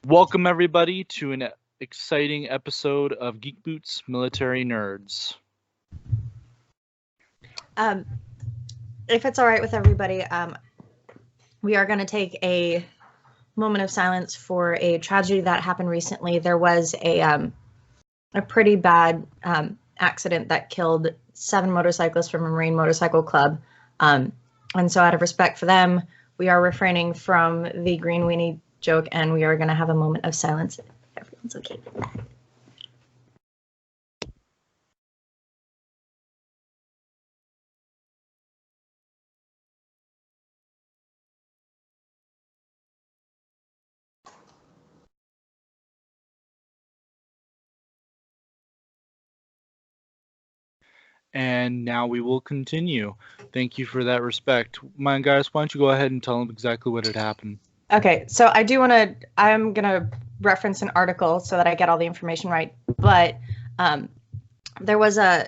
Welcome everybody to an exciting episode of Geek Boots Military Nerds. If it's all right with everybody, we are going to take a moment of silence for a tragedy that happened recently. There was a pretty bad accident that killed 7 motorcyclists from a Marine Motorcycle Club. And so out of respect for them, we are refraining from the green weenie joke, and we are going to have a moment of silence. Everyone's okay with that. And now we will continue. Thank you for that respect. My guys, why don't you go ahead and tell them exactly what had happened? Okay, so I'm going to reference an article so that I get all the information right. But there was a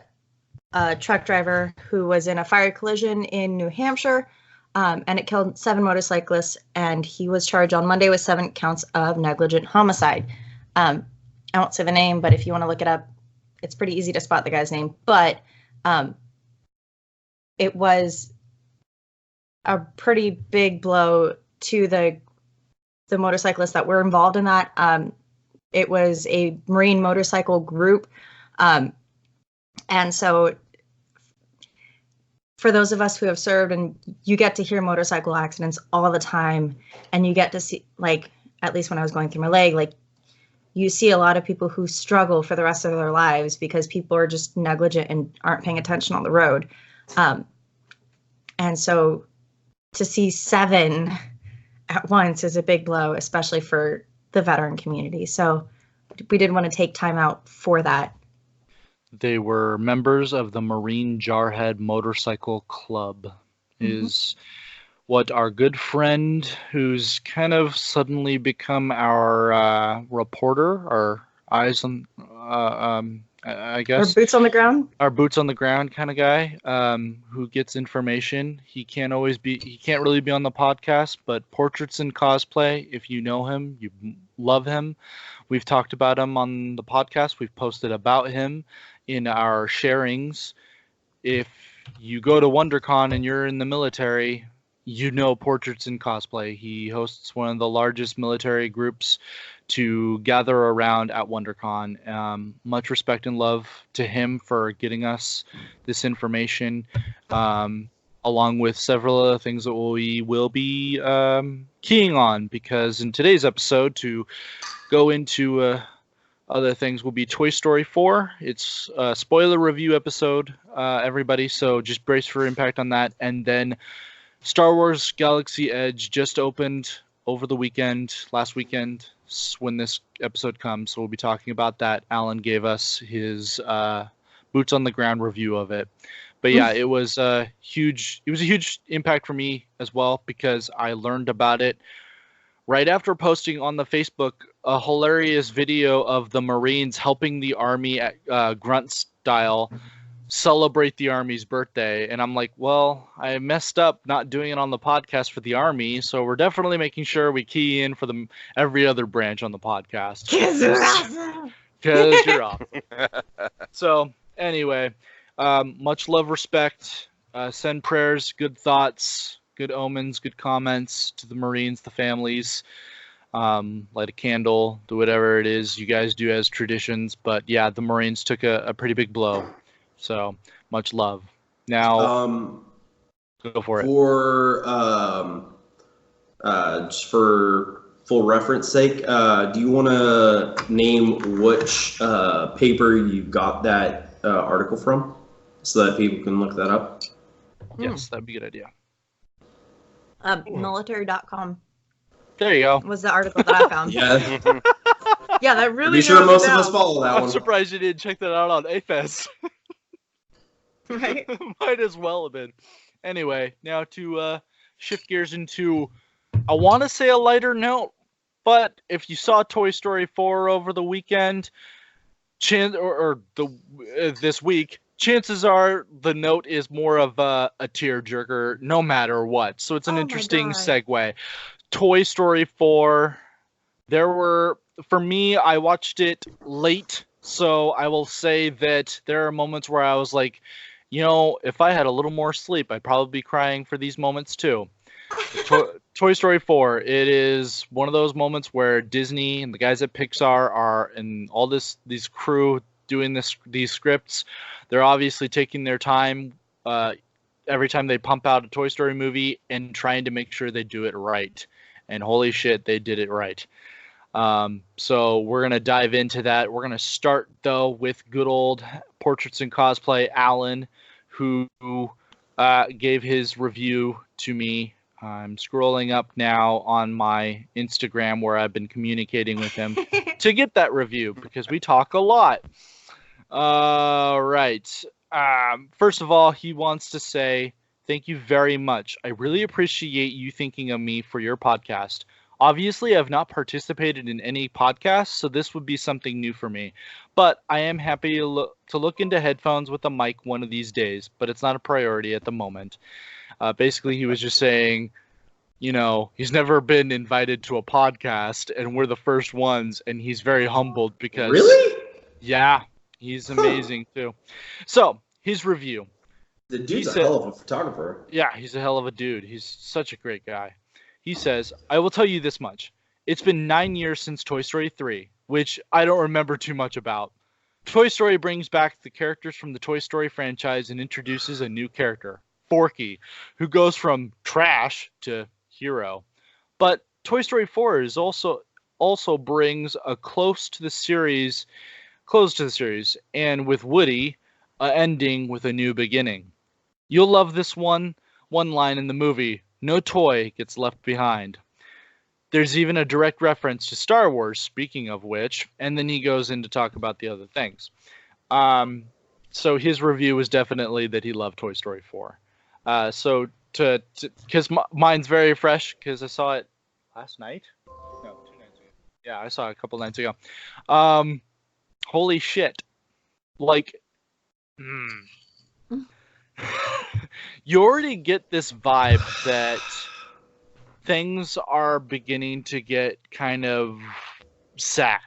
truck driver who was in a fire collision in New Hampshire, and it killed 7 motorcyclists, and he was charged on Monday with 7 counts of negligent homicide. I won't say the name, but if you want to look it up, it's pretty easy to spot the guy's name. But it was a pretty big blow to the motorcyclists that were involved in that. It was a Marine motorcycle group. And so for those of us who have served, and you get to hear motorcycle accidents all the time, and you get to see, like, at least when I was going through my leg, like, you see a lot of people who struggle for the rest of their lives because people are just negligent and aren't paying attention on the road. And so to see 7 at once is a big blow, especially for the veteran community. So we did want to take time out for that. They were members of the Marine Jarhead Motorcycle Club. Is what our good friend, who's kind of suddenly become our reporter, our eyes on, I guess. Our boots on the ground? Our boots on the ground kind of guy, who gets information. He can't really be on the podcast, but Portraits in Cosplay, if you know him, you love him. We've talked about him on the podcast. We've posted about him in our sharings. If you go to WonderCon and you're in the military, you know Portraits in Cosplay. He hosts one of the largest military groups to gather around at WonderCon. Much respect and love to him for getting us this information, along with several other things that we will be keying on, because in today's episode, to go into other things, will be Toy Story 4. It's a spoiler review episode, everybody, so just brace for impact on that. And then Star Wars Galaxy Edge just opened over the weekend, last weekend, when this episode comes, so we'll be talking about that. Alan gave us his boots on the ground review of it. But yeah, it was a huge impact for me as well, because I learned about it right after posting on the Facebook a hilarious video of the Marines helping the Army at grunt style celebrate the Army's birthday. And I'm like, well, I messed up not doing it on the podcast for the Army, so we're definitely making sure we key in for every other branch on the podcast. Because you're awesome. Because you're awesome. So anyway, much love, respect, send prayers, good thoughts, good omens, good comments to the Marines, the families. Light a candle, do whatever it is you guys do as traditions. But yeah, the Marines took a pretty big blow. So much love. Now, go for it. Just for full reference sake, do you want to name which paper you got that article from, so that people can look that up? Yes, that'd be a good idea. Military.com. There you go. Was the article that I found. Yeah. Yeah, that really. Be sure most of us follow that one. I'm surprised you didn't check that out on AFES. Right. Might as well have been. Anyway, now to shift gears into, I want to say, a lighter note, but if you saw Toy Story 4 over the weekend, this week, chances are the note is more of a tearjerker, no matter what. So it's an interesting segue. Toy Story 4 For me, I watched it late, so I will say that there are moments where I was like, if I had a little more sleep, I'd probably be crying for these moments too. Toy Story 4, it is one of those moments where Disney and the guys at Pixar are, and all these crew doing these scripts, they're obviously taking their time every time they pump out a Toy Story movie and trying to make sure they do it right. And holy shit, they did it right. So we're going to dive into that. We're going to start, though, with good old Portraits in Cosplay, Alan, who gave his review to me. I'm scrolling up now on my Instagram where I've been communicating with him to get that review because we talk a lot. All right. First of all, he wants to say, thank you very much. I really appreciate you thinking of me for your podcast. Obviously, I've not participated in any podcasts, so this would be something new for me. But I am happy to look into headphones with a mic one of these days, but it's not a priority at the moment. Basically, he was just saying, he's never been invited to a podcast, and we're the first ones, and he's very humbled because... Really? Yeah, he's amazing, too. So, his review. The dude's a hell of a photographer. Yeah, he's a hell of a dude. He's such a great guy. He says, I will tell you this much. It's been 9 years since Toy Story 3, which I don't remember too much about. Toy Story brings back the characters from the Toy Story franchise and introduces a new character, Forky, who goes from trash to hero. But Toy Story 4 is also brings a close to the series, and with Woody, ending with a new beginning. You'll love this one line in the movie, no toy gets left behind. There's even a direct reference to Star Wars, speaking of which, and then he goes in to talk about the other things. So his review was definitely that he loved Toy Story 4. So because mine's very fresh because I saw it last night. No, 2 nights ago. Yeah, I saw it a couple nights ago. Holy shit! Like, you already get this vibe that things are beginning to get kind of sad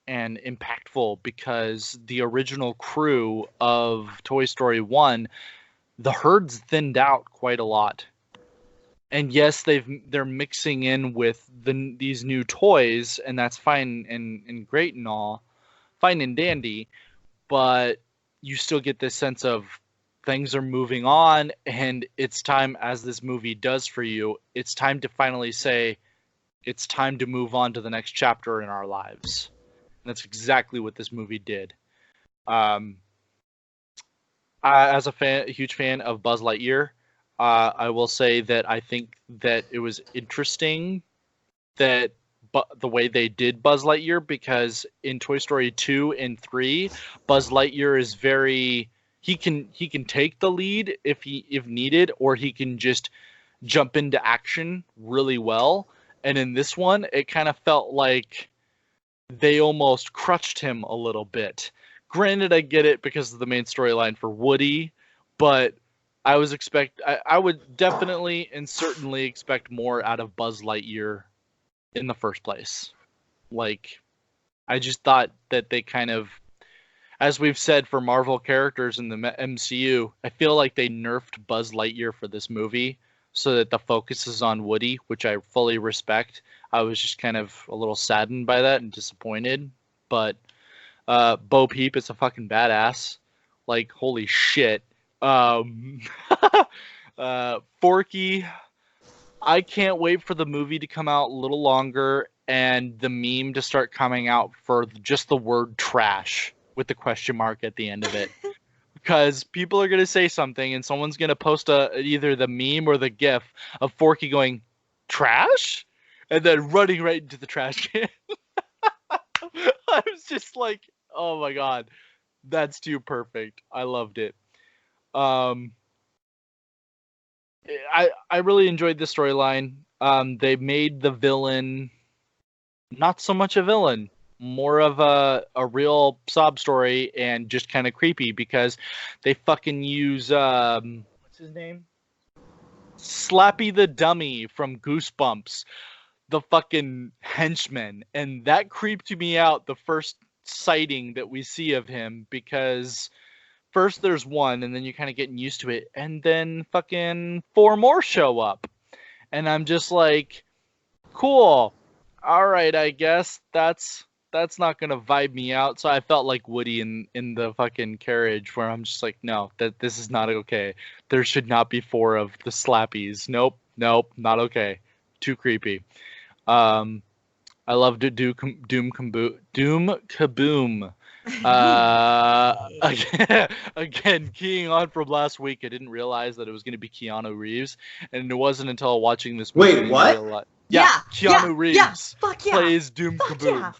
and impactful because the original crew of Toy Story 1, the herd's thinned out quite a lot. And yes, they're mixing in with these new toys, and that's fine and great and all, fine and dandy, but you still get this sense of things are moving on, and it's time, as this movie does for you, it's time to finally say, it's time to move on to the next chapter in our lives. And that's exactly what this movie did. As a huge fan of Buzz Lightyear, I will say that I think that it was interesting that the way they did Buzz Lightyear, because in Toy Story 2 and 3, Buzz Lightyear is very... He can take the lead if needed, or he can just jump into action really well. And in this one, it kind of felt like they almost crutched him a little bit. Granted, I get it because of the main storyline for Woody, but I would definitely and certainly expect more out of Buzz Lightyear in the first place. Like, I just thought that they kind of, as we've said for Marvel characters in the MCU, I feel like they nerfed Buzz Lightyear for this movie so that the focus is on Woody, which I fully respect. I was just kind of a little saddened by that and disappointed. But Bo Peep is a fucking badass. Like, holy shit. Forky, I can't wait for the movie to come out a little longer and the meme to start coming out for just the word trash with the question mark at the end of it. Because people are going to say something and someone's going to post either the meme or the gif of Forky going, trash? And then running right into the trash can. I was just like, oh my god, that's too perfect. I loved it. I really enjoyed the storyline. They made the villain not so much a villain, more of a real sob story and just kind of creepy because they fucking use what's his name? Slappy the Dummy from Goosebumps. the fucking henchmen, and that creeped me out the first sighting that we see of him, because first there's one, and then you're kind of getting used to it, and then fucking 4 more show up, and I'm just like, cool, all right, I guess that's not gonna vibe me out. So I felt like Woody in the fucking carriage, where I'm just like, no, this is not okay. There should not be 4 of the slappies. Nope, not okay. Too creepy. I love Doom Kaboom. Again, keying on from last week, I didn't realize that it was going to be Keanu Reeves, and it wasn't until watching this movie. Wait, what? Yeah, Keanu Reeves plays Doom Fuck Kaboom.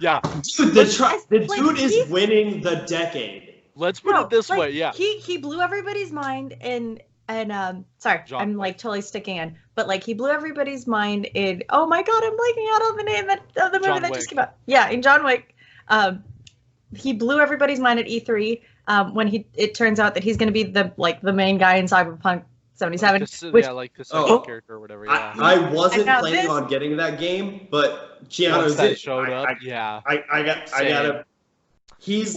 Yeah. Dude, the dude is winning the decade. Let's put it this way, yeah. He blew everybody's mind and sorry, John I'm Wick. like totally sticking in, but like he blew everybody's mind in, oh my god, I'm blanking out on the name of the movie John that Wick. just came out. Yeah, in John Wick. He blew everybody's mind at E3 when it turns out that he's going to be the main guy in Cyberpunk 77. Like the second character or whatever. Yeah. I wasn't And now planning on getting that game, but Keanu's Once that it. showed up, I gotta. He's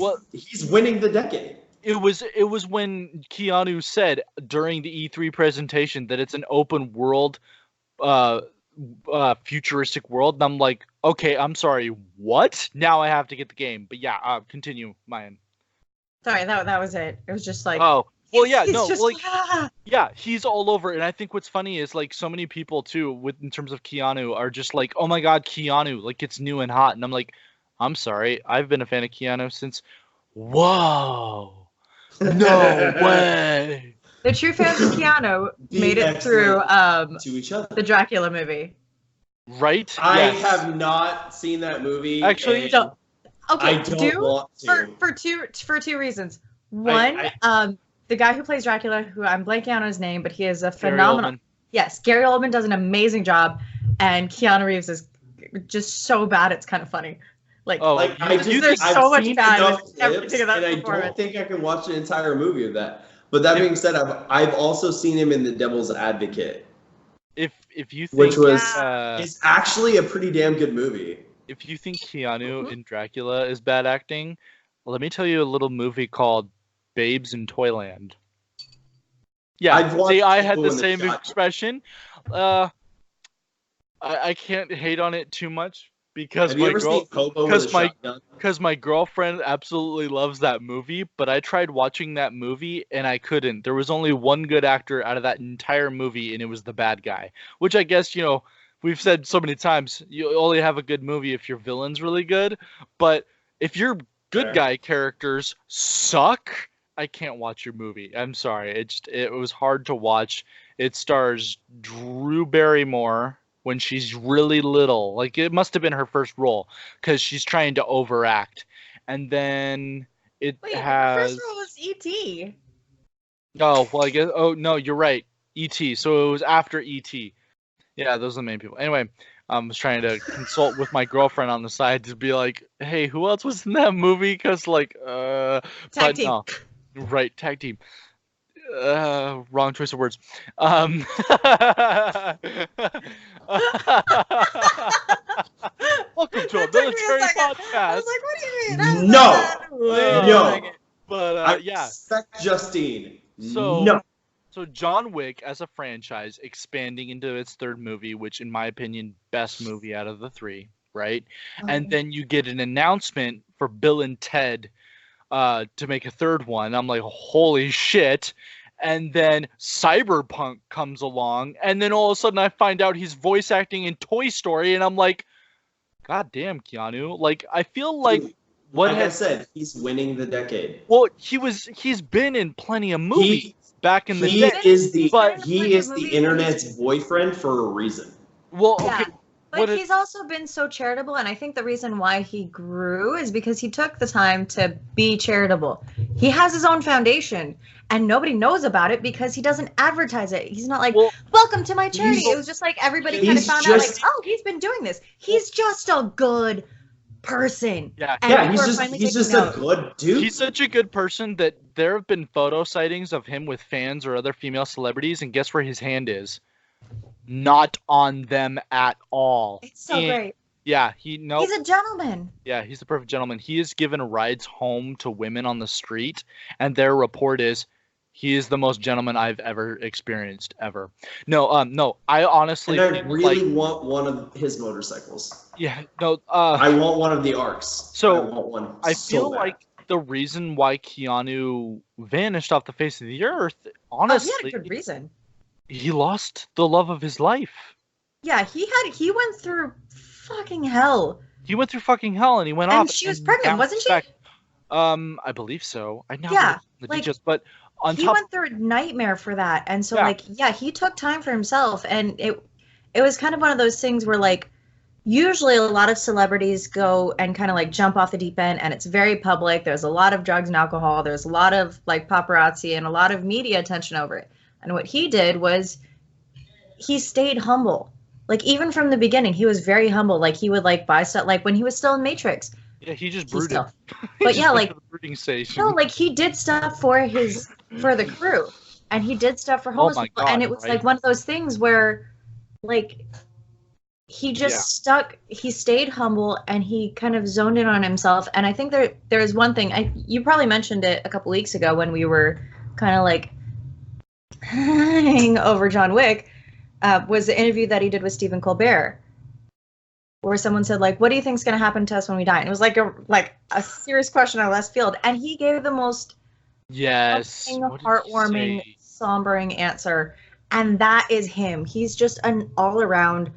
winning the decade. It was when Keanu said during the E3 presentation that it's an open world, futuristic world, and I'm like, okay, I'm sorry, what? Now I have to get the game. But yeah, continue, Mayan. Sorry, that was it. It was just like, Oh, well, yeah, he's no, just, like, yeah, he's all over. And I think what's funny is, like, so many people too, in terms of Keanu, are just like, oh my god, Keanu, like, it's new and hot. And I'm like, I'm sorry, I've been a fan of Keanu since. Whoa, no way. The true fans of Keanu made it through to each other. the Dracula movie. Right? I Yes. have not seen that movie. Actually, and So, okay, I don't want to. for two reasons. One, the guy who plays Dracula, who I'm blanking on his name, but he is a phenomenal. Oldman. Yes, Gary Oldman does an amazing job, and Keanu Reeves is just so bad it's kind of funny. Like, Oh, Like you- I just, you there's I've so much seen bad enough in everything clips, of that and I performance. don't think I can watch an entire movie of that. But that being said, I've also seen him in The Devil's Advocate, if you think, which was uh, it's actually a pretty damn good movie. if you think Keanu in Dracula is bad acting, let me tell you a little movie called Babes in Toyland. Yeah, I've watched see, I had people the in the same shot. expression. I can't hate on it too much because Have you ever seen Hobo with a Shotgun? because my girlfriend absolutely loves that movie, but I tried watching that movie and I couldn't. There was only one good actor out of that entire movie, and it was the bad guy. Which I guess, we've said so many times, you only have a good movie if your villain's really good. But if your good Fair. guy characters suck, I can't watch your movie. I'm sorry. It was hard to watch. It stars Drew Barrymore when she's really little. Like, it must have been her first role because she's trying to overact. And then it Wait, has. the first role was E.T. Oh, well, I guess. Oh, no, you're right. E.T. So it was after E.T. Yeah, those are the main people. Anyway, I was trying to consult with my girlfriend on the side to be like, hey, who else was in that movie? Because, like, Tag but team. no. Right, tag team. Wrong choice of words. Welcome to a That took me a military second. I podcast. was like, what do you mean? No. But I yeah. respect Justine. So No. So John Wick as a franchise expanding into its third movie, which in my opinion, best movie out of the 3, right? And then you get an announcement for Bill and Ted to make a third one. I'm like, holy shit. And then Cyberpunk comes along, and then all of a sudden I find out he's voice acting in Toy Story, and I'm like, God damn, Keanu. Like, I feel like I said, he's winning the decade. well, he's been in plenty of movies back in the He day. is the but- he is the internet's boyfriend for a reason. Well, Yeah. okay, But he's also been so charitable, and I think the reason why he grew is because he took the time to be charitable. He has his own foundation, and nobody knows about it because he doesn't advertise it. He's not like, Well, welcome to my charity. he's- It was just like everybody kind of he's found out, like, just- oh, he's been doing this. He's just a good person. yeah, And Yeah, people he's are finally just taking a note. good dude. he's such a good person that there have been photo sightings of him with fans or other female celebrities, and guess where his hand is? not on them at all. It's so great. Yeah, He's a gentleman. Yeah, he's the perfect gentleman. He is given rides home to women on the street, and their report is he is the most gentleman I've ever experienced ever. No, I honestly and I really want one of his motorcycles. Yeah, no. I want one of the ARCs. So I want one. I so feel bad. like the reason why Keanu vanished off the face of the earth, honestly, he had a good reason. He lost the love of his life. Yeah, he went through fucking hell. He went through fucking hell, and he went off. And she was pregnant, wasn't she? I believe so. I know the details, but he went through a nightmare for that, and so he took time for himself, and it was kind of one of those things where like usually a lot of celebrities go and kind of like jump off the deep end, and it's very public. There's a lot of drugs and alcohol. There's a lot of like paparazzi and a lot of media attention over it. And what he did was he stayed humble. Like even from the beginning, he was very humble. Like he would like buy stuff. Like when he was still in Matrix. Yeah, he just brooded. But yeah, like the brooding station. No, like he did stuff for the crew, and he did stuff for homeless people, and it was like one of those things where, like, he just he stayed humble, and he kind of zoned in on himself. And I think there is one thing you probably mentioned it a couple weeks ago when we were kind of like over John Wick, was the interview that he did with Stephen Colbert, where someone said like, "What do you think's going to happen to us when we die?" And it was like a serious question on left field, and he gave the most heartwarming, sombering answer, and that is him. He's just an all-around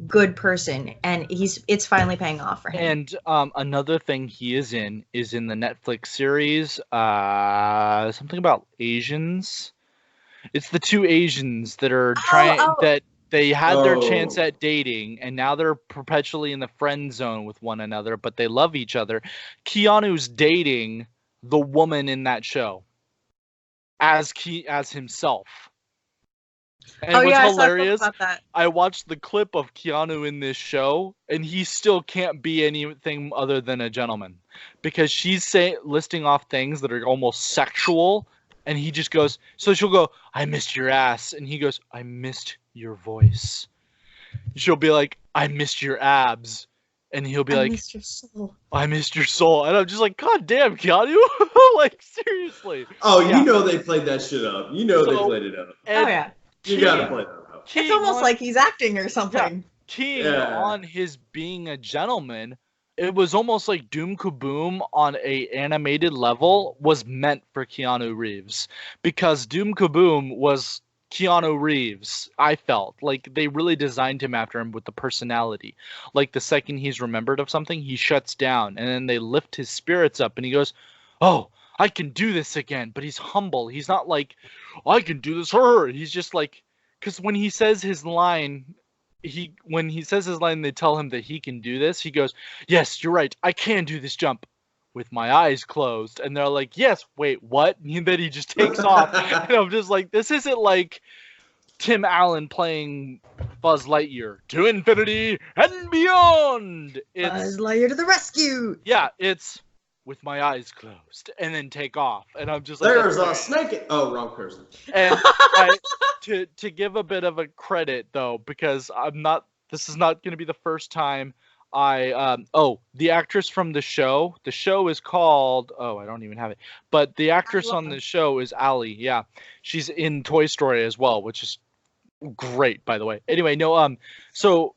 good person, and it's finally paying off for him. And another thing he is in the Netflix series, something about Asians. It's the two Asians that are that they had their chance at dating, and now they're perpetually in the friend zone with one another, but they love each other. Keanu's dating the woman in that show as himself. And what's hilarious, I watched the clip of Keanu in this show, and he still can't be anything other than a gentleman, because she's listing off things that are almost sexual, and he just goes, so she'll go, "I missed your ass," and he goes, "I missed your voice." She'll be like, "I missed your abs," and he'll be like, "I missed your soul. I missed your soul." And I'm just like, God damn, Keanu. Like, seriously. Oh, you know they played that shit up. You know they played it up. Oh, yeah. You gotta play that up. It's almost like he's acting or something. Keying on his being a gentleman, it was almost like Doom Kaboom on a animated level was meant for Keanu Reeves, because Doom Kaboom was Keanu Reeves. I felt like they really designed him after him with the personality. Like the second he's remembered of something, he shuts down, and then they lift his spirits up, and he goes, "Oh, I can do this again." But he's humble. He's not like, "I can do this for her." He's just like, because when he says his line, they tell him that he can do this. He goes, "Yes, you're right. I can do this jump with my eyes closed." And they're like, "Yes, wait, what?" And then he just takes off. And I'm just like, this isn't like Tim Allen playing Buzz Lightyear to infinity and beyond. It's Buzz Lightyear to the rescue. Yeah, it's with my eyes closed and then take off. And I'm just like, there's a snake. Oh, wrong person. And to give a bit of a credit though, because this is not going to be the first time the actress from the show is called, I don't even have it, but the actress on the show is Allie. Yeah, she's in Toy Story as well, which is great, by the way. Anyway, so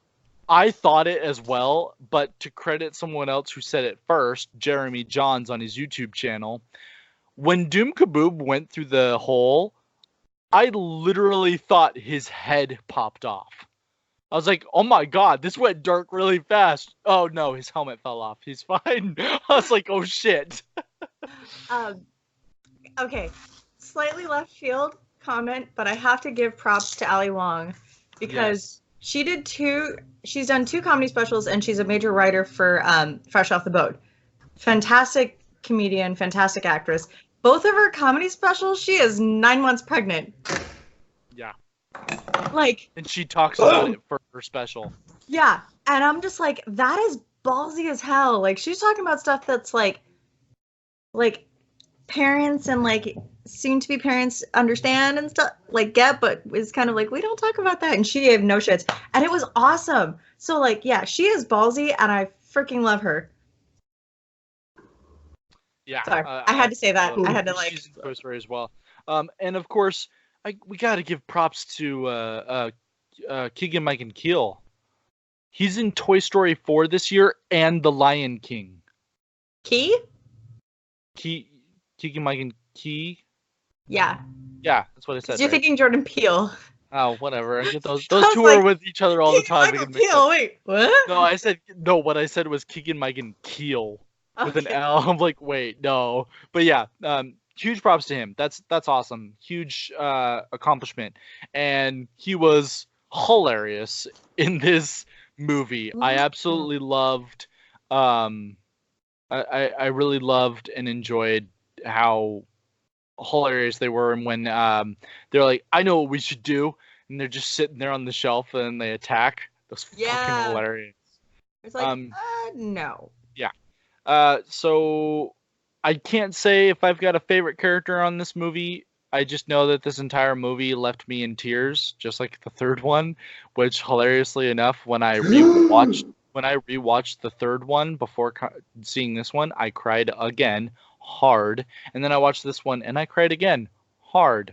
I thought it as well, but to credit someone else who said it first, Jeremy Johns on his YouTube channel, when Doom Kaboom went through the hole, I literally thought his head popped off. I was like, oh my god, this went dark really fast. Oh no, his helmet fell off. He's fine. I was like, oh shit. Okay, slightly left field comment, but I have to give props to Ali Wong, because she's done 2 comedy specials, and she's a major writer for Fresh Off the Boat. Fantastic comedian, fantastic actress. Both of her comedy specials, she is 9 months pregnant. Yeah. Like, and she talks about it for her special. Yeah, and I'm just like, that is ballsy as hell. Like, she's talking about stuff that's like parents and like soon to be parents understand and stuff, like get, but it's kind of like, we don't talk about that. And she gave no shits. And it was awesome. So like, yeah, she is ballsy and I freaking love her. Yeah. Sorry, I had to say that. I had to like. She's in Toy Story as well. And of course, we got to give props to Keegan Michael Keel. He's in Toy Story 4 this year and The Lion King. Keegan Michael Key? Yeah. Yeah, that's what I said. You're thinking Jordan Peele. Oh, whatever. I get those two are with each other all the time. Michael Keel, wait, what? No, what I said was Keegan Michael Keel with an L. I'm like, wait, no. But yeah, huge props to him. That's awesome. Huge accomplishment. And he was hilarious in this movie. I absolutely loved I really loved and enjoyed how hilarious they were, and when they're like, I know what we should do, and they're just sitting there on the shelf and they attack. That's fucking hilarious. It's like, no. Yeah. So I can't say if I've got a favorite character on this movie. I just know that this entire movie left me in tears, just like the third one, which hilariously enough, when I rewatched the third one before seeing this one, I cried again hard, and then I watched this one and I cried again hard.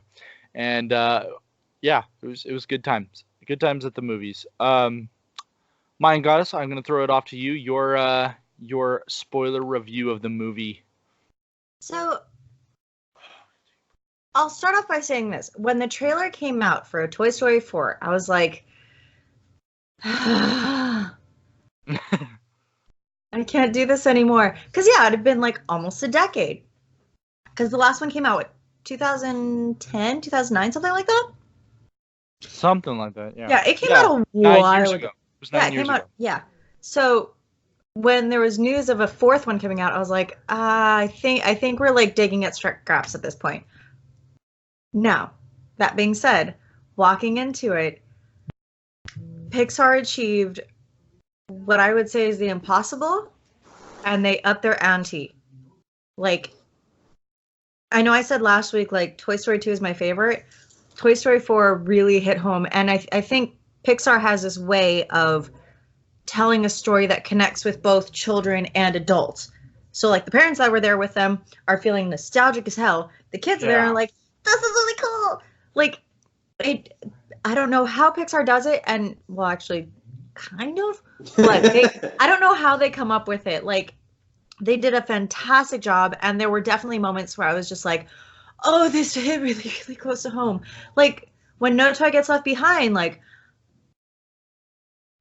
And yeah, it was good times at the movies. Mayan Goddess, I'm going to throw it off to you, your spoiler review of the movie. So I'll start off by saying this. When the trailer came out for Toy Story 4, I was like, I can't do this anymore. Because, yeah, it had been like almost a decade. Because the last one came out, what, 2010, 2009, something like that? Something like that, yeah. Yeah, it came out a while years ago. It was 9 years ago. Yeah. So when there was news of a fourth one coming out, I was like, I think we're like digging at scraps at this point. Now, that being said, walking into it, Pixar achieved what I would say is the impossible, and they upped their ante. Like, I know I said last week, like, Toy Story 2 is my favorite. Toy Story 4 really hit home, and I think Pixar has this way of telling a story that connects with both children and adults. So, like, the parents that were there with them are feeling nostalgic as hell. The kids are there and are like, this is really cool. Like, I don't know how Pixar does it, and, well, actually, kind of, but I don't know how they come up with it. Like, they did a fantastic job, and there were definitely moments where I was just like, oh, this hit really, really close to home. Like, when No Toy Gets Left Behind, like,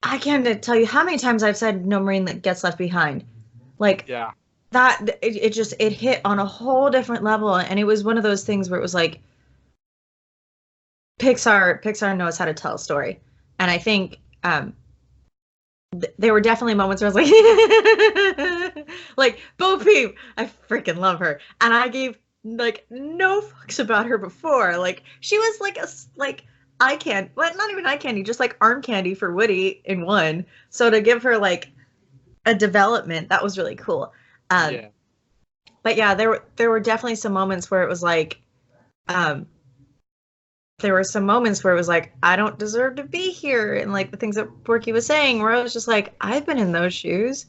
I can't tell you how many times I've said No Marine that Gets Left Behind. Like, yeah. That it hit on a whole different level, and it was one of those things where it was like Pixar knows how to tell a story, and I think there were definitely moments where I was like Bo Peep, I freaking love her, and I gave like no fucks about her before. Like, she was like eye candy, well, not even eye candy, just like arm candy for Woody in one. So to give her like a development, that was really cool. Yeah. But yeah, there were definitely some moments where it was like, there were some moments where it was like, I don't deserve to be here, and like the things that Borky was saying, where I was just like, I've been in those shoes.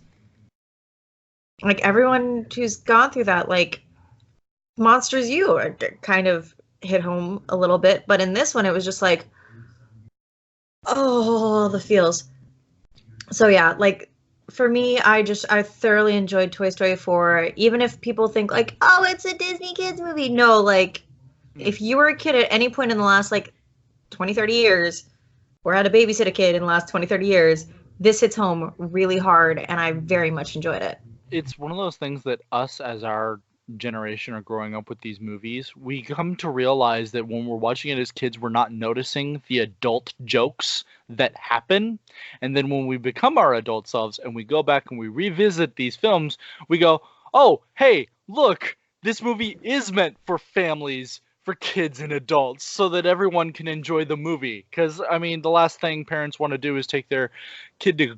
Like, everyone who's gone through that, like, Monsters U kind of hit home a little bit, but in this one, it was just like, oh, the feels. So yeah, like, for me, I thoroughly enjoyed Toy Story 4, even if people think like, oh, it's a Disney kids movie. No, like, if you were a kid at any point in the last like 20, 30 years, or had to babysit a kid in the last 20, 30 years, this hits home really hard, and I very much enjoyed it. It's one of those things that us as our generation are growing up with these movies, we come to realize that when we're watching it as kids, we're not noticing the adult jokes that happen. And then when we become our adult selves and we go back and we revisit these films, we go, oh, hey, look, this movie is meant for families, for kids and adults, so that everyone can enjoy the movie. Because, I mean, the last thing parents want to do is take their kid to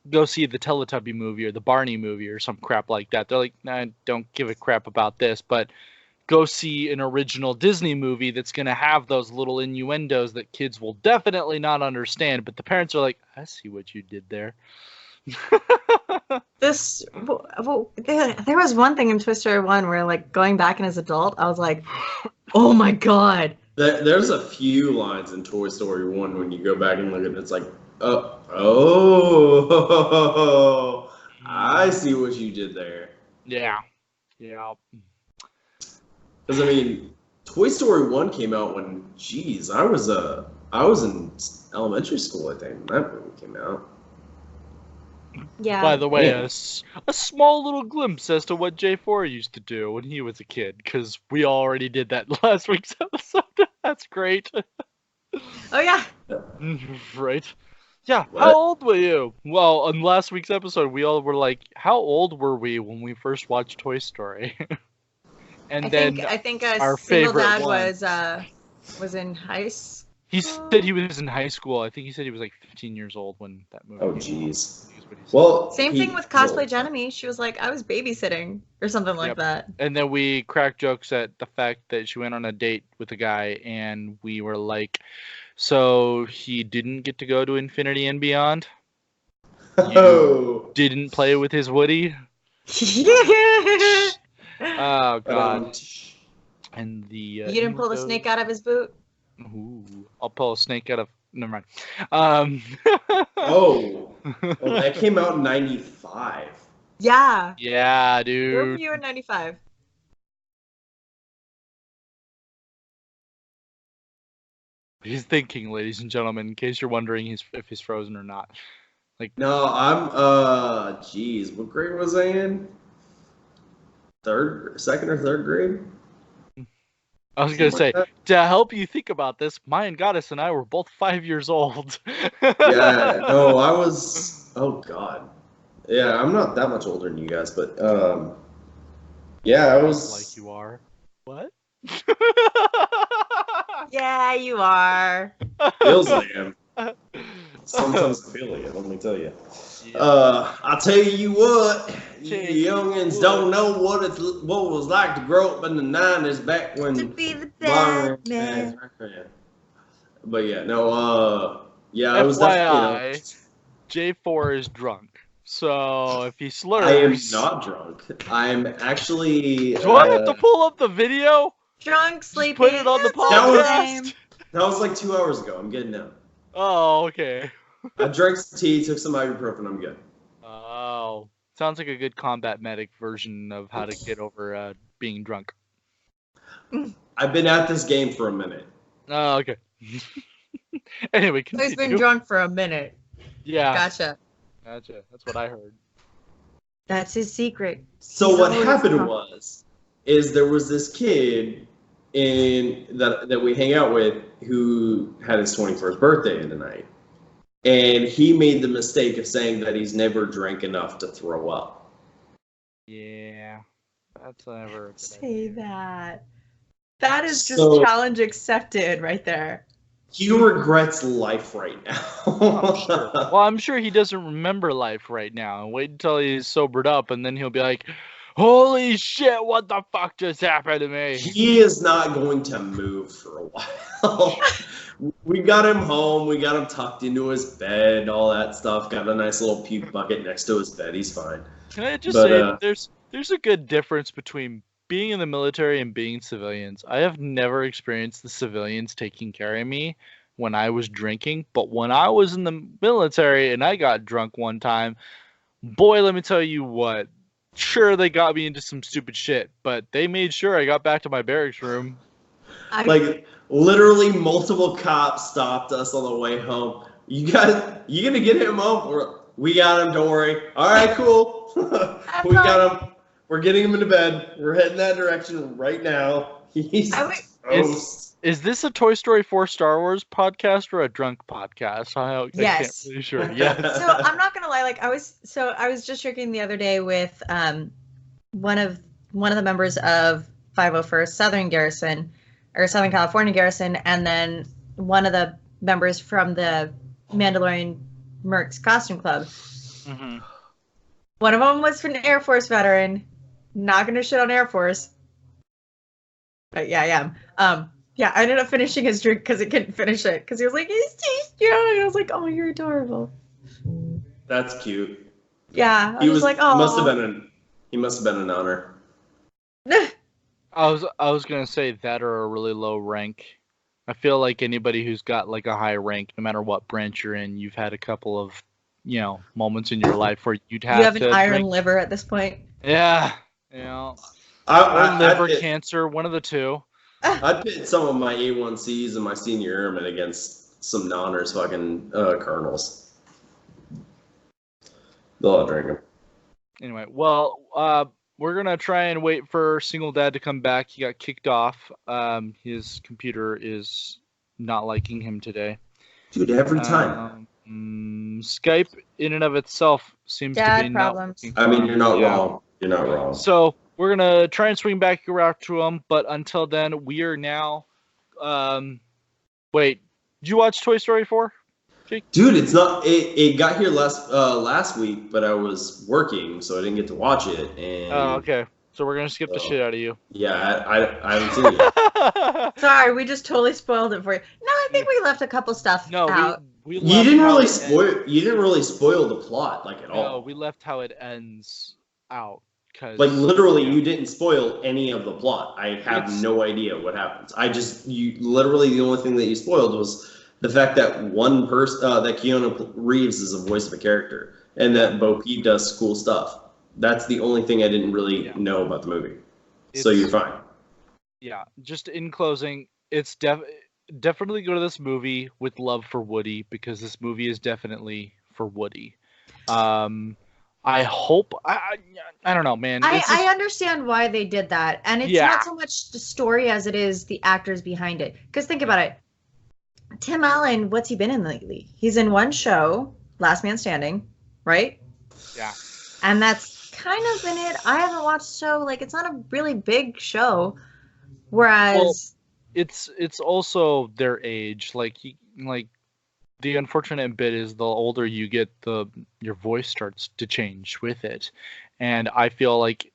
go see the Teletubby movie or the Barney movie or some crap like that. They're like, nah, I don't give a crap about this. But go see an original Disney movie that's going to have those little innuendos that kids will definitely not understand, but the parents are like, I see what you did there. There was one thing in Toy Story 1 where, like, going back in as adult, I was like, oh my god. There's a few lines in Toy Story 1 when you go back and look at it, it's like, I see what you did there. Yeah. Because, I mean, Toy Story 1 came out when, geez, I was in elementary school, I think, when that movie came out. Yeah. By the way, a small little glimpse as to what J4 used to do when he was a kid, because we already did that last week's episode. That's great. Oh, yeah. Right. Yeah, What? how old were you? Well, on last week's episode, we all were like, how old were we when we first watched Toy Story? And I then think our single favorite dad one. was in high school. He said he was in high school. I think he said he was like 15 years old when that movie Oh, came out. jeez. Is what he said. Well, Same thing with Cosplay Jenemy. She was like, I was babysitting or something like Yep. that. And then we cracked jokes at the fact that she went on a date with a guy, and we were like, so he didn't get to go to Infinity and Beyond? Oh. Didn't play with his Woody? Oh, God. And the You didn't pull the innuendo- snake out of his boot? Ooh, I'll pull a snake out of... Never mind. Oh, that came out in 95. Yeah. Yeah, Where were dude. you in 95? He's thinking, ladies and gentlemen, in case you're wondering if he's frozen or not. No, geez, what grade was I in? Second or third grade? I was going to say, Something like to help you think about this, Mayan Goddess and I were both 5 years old. Yeah, no, I was, oh God. Yeah, I'm not that much older than you guys, but, yeah, I was. Like you are. What? Yeah, you are. Feels like him. Sometimes I feel like it, let me tell you. Yeah. I'll tell you what, you Tell you youngins what. don't know what it was like to grow up in the 90s back when. To be the Modern- Batman. But yeah, no, yeah, I was FYI, definitely, J4 is drunk. So if he slurs... I am not drunk. I'm actually. Do I have to pull up the video? Drunk, sleepy. Put it on the it's all podcast? same. That was like 2 hours ago. I'm getting down. Oh, okay. I drank some tea, took some ibuprofen. I'm good. Oh. Sounds like a good combat medic version of how to get over being drunk. I've been at this game for a minute. Oh, okay. Anyway, So he's continue. been drunk for a minute. Yeah, Gotcha. gotcha. That's what I heard. That's his secret. So He's what always happened drunk. is there was this kid that we hang out with who had his 21st birthday tonight, and he made the mistake of saying that he's never drank enough to throw up. Yeah, that's never a good Say idea. that. That is just So- challenge accepted right there. He regrets life right now. I'm sure. Well, I'm sure he doesn't remember life right now. And wait until he's sobered up, and then he'll be like, "Holy shit! What the fuck just happened to me?" He is not going to move for a while. We got him home. We got him tucked into his bed, all that stuff. Got a nice little puke bucket next to his bed. He's fine. Can I just But, say, there's a good difference between being in the military and being civilians. I have never experienced the civilians taking care of me when I was drinking, but when I was in the military and I got drunk one time, boy, let me tell you what. Sure, they got me into some stupid shit, but they made sure I got back to my barracks room. Like literally, multiple cops stopped us on the way home. You gonna get him home? We got him. Don't worry. All right, cool. We got him. We're getting him into bed. We're heading that direction right now. He's toast. Is this a Toy Story 4 Star Wars podcast or a drunk podcast? I Yes. can't really sure. Yes. So I'm not gonna lie, like I was just drinking the other day with one of the members of 501st Southern Garrison or Southern California Garrison, and then one of the members from the Mandalorian Mercs Costume Club. Mm-hmm. One of them was an Air Force veteran. Not gonna shit on Air Force. Yeah, I am. Yeah, I ended up finishing his drink because he couldn't finish it because he was like, he's too strong. And I was like, oh, you're adorable. That's cute. Yeah, I He was was. like, He must have oh. been an. He must have been an honor. I was gonna say that or a really low rank. I feel like anybody who's got like a high rank, no matter what branch you're in, you've had a couple of, moments in your life where you'd You have have an to iron drink. liver at this point. Yeah, or liver cancer, one of the two. I pit some of my A1Cs and my senior airmen against some non-ers fucking colonels. They'll all drink them. Anyway, well, we're gonna try and wait for Single Dad to come back. He got kicked off. His computer is not liking him today. Dude, every time. Skype in and of itself seems Dad to be problems. not. I mean, you're not wrong. You're not wrong. So we're gonna try and swing back around to him, but until then, we are now. Wait, did you watch Toy Story 4? Dude, it's not. It got here last week, but I was working, so I didn't get to watch it. And Oh, okay. So we're gonna skip the shit out of you. Yeah, I haven't seen it yet. Sorry, we just totally spoiled it for you. No, I think we left a couple stuff out. We You didn't really spoil. You didn't really spoil the plot at all. No, we left how it ends out. Like literally, you didn't spoil any of the plot. I have no idea what happens. Literally the only thing that you spoiled was the fact that one person, that Keanu Reeves is a voice of a character, and that Bo Peep does cool stuff. That's the only thing I didn't really know about the movie. So you're fine. Yeah, just in closing, it's definitely go to this movie with love for Woody, because this movie is definitely for Woody. I hope I don't know, man. I understand why they did that, and it's not so much the story as it is the actors behind it. Because think about it, Tim Allen, what's he been in lately? He's in one show, Last Man Standing, right? Yeah. And that's kind of been it. I haven't watched the show. Like, it's not a really big show. Whereas it's also their age. Like the unfortunate bit is the older you get, your voice starts to change with it. And I feel like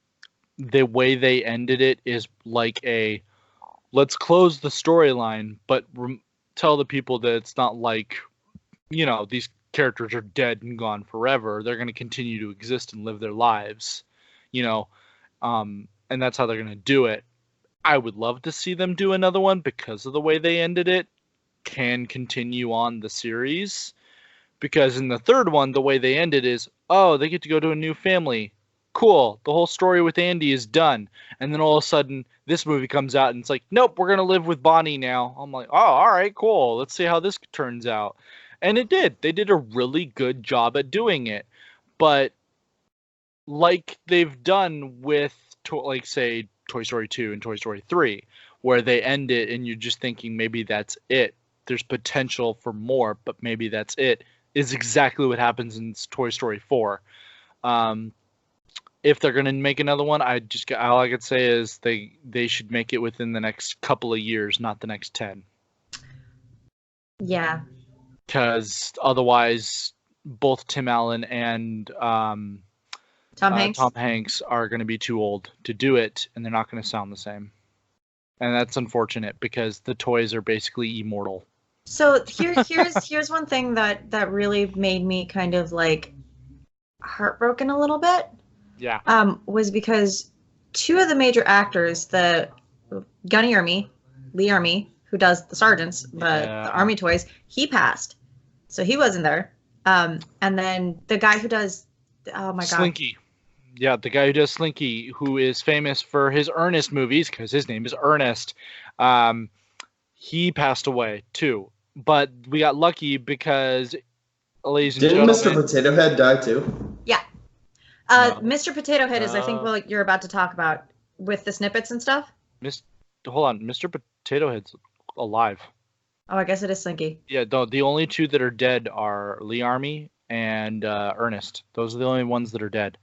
the way they ended it is like let's close the storyline, but tell the people that it's not like, these characters are dead and gone forever. They're going to continue to exist and live their lives, and that's how they're going to do it. I would love to see them do another one because of the way they ended it. Can continue on the series, because in the third one, the way they ended is, they get to go to a new family. Cool. The whole story with Andy is done. And then all of a sudden, this movie comes out and it's like, nope, we're going to live with Bonnie now. I'm like, oh, all right, cool. Let's see how this turns out. And it did. They did a really good job at doing it. But like they've done with, say, Toy Story 2 and Toy Story 3, where they end it and you're just thinking maybe that's it. There's potential for more, but maybe that's it, is exactly what happens in Toy Story 4. If they're going to make another one, all I could say is they should make it within the next couple of years, not the next 10. Yeah. Because otherwise, both Tim Allen and Tom Hanks are going to be too old to do it, and they're not going to sound the same. And that's unfortunate because the toys are basically immortal. So here's one thing that really made me kind of like heartbroken a little bit. Yeah. Was because two of the major actors, the Gunny Ermey, Lee Ermey, who does the sergeants, the army toys, he passed, so he wasn't there. And then the guy who does, oh my god, Slinky. Yeah, the guy who does Slinky, who is famous for his Ernest movies, because his name is Ernest, he passed away too. But we got lucky because, ladies and gentlemen... Didn't Mr. Potato Head die too? Yeah. No. Mr. Potato Head is, I think, what you're about to talk about with the snippets and stuff. Hold on, Mr. Potato Head's alive. Oh, I guess it is Slinky. Yeah, the only two that are dead are Lee Ermey and Ernest. Those are the only ones that are dead.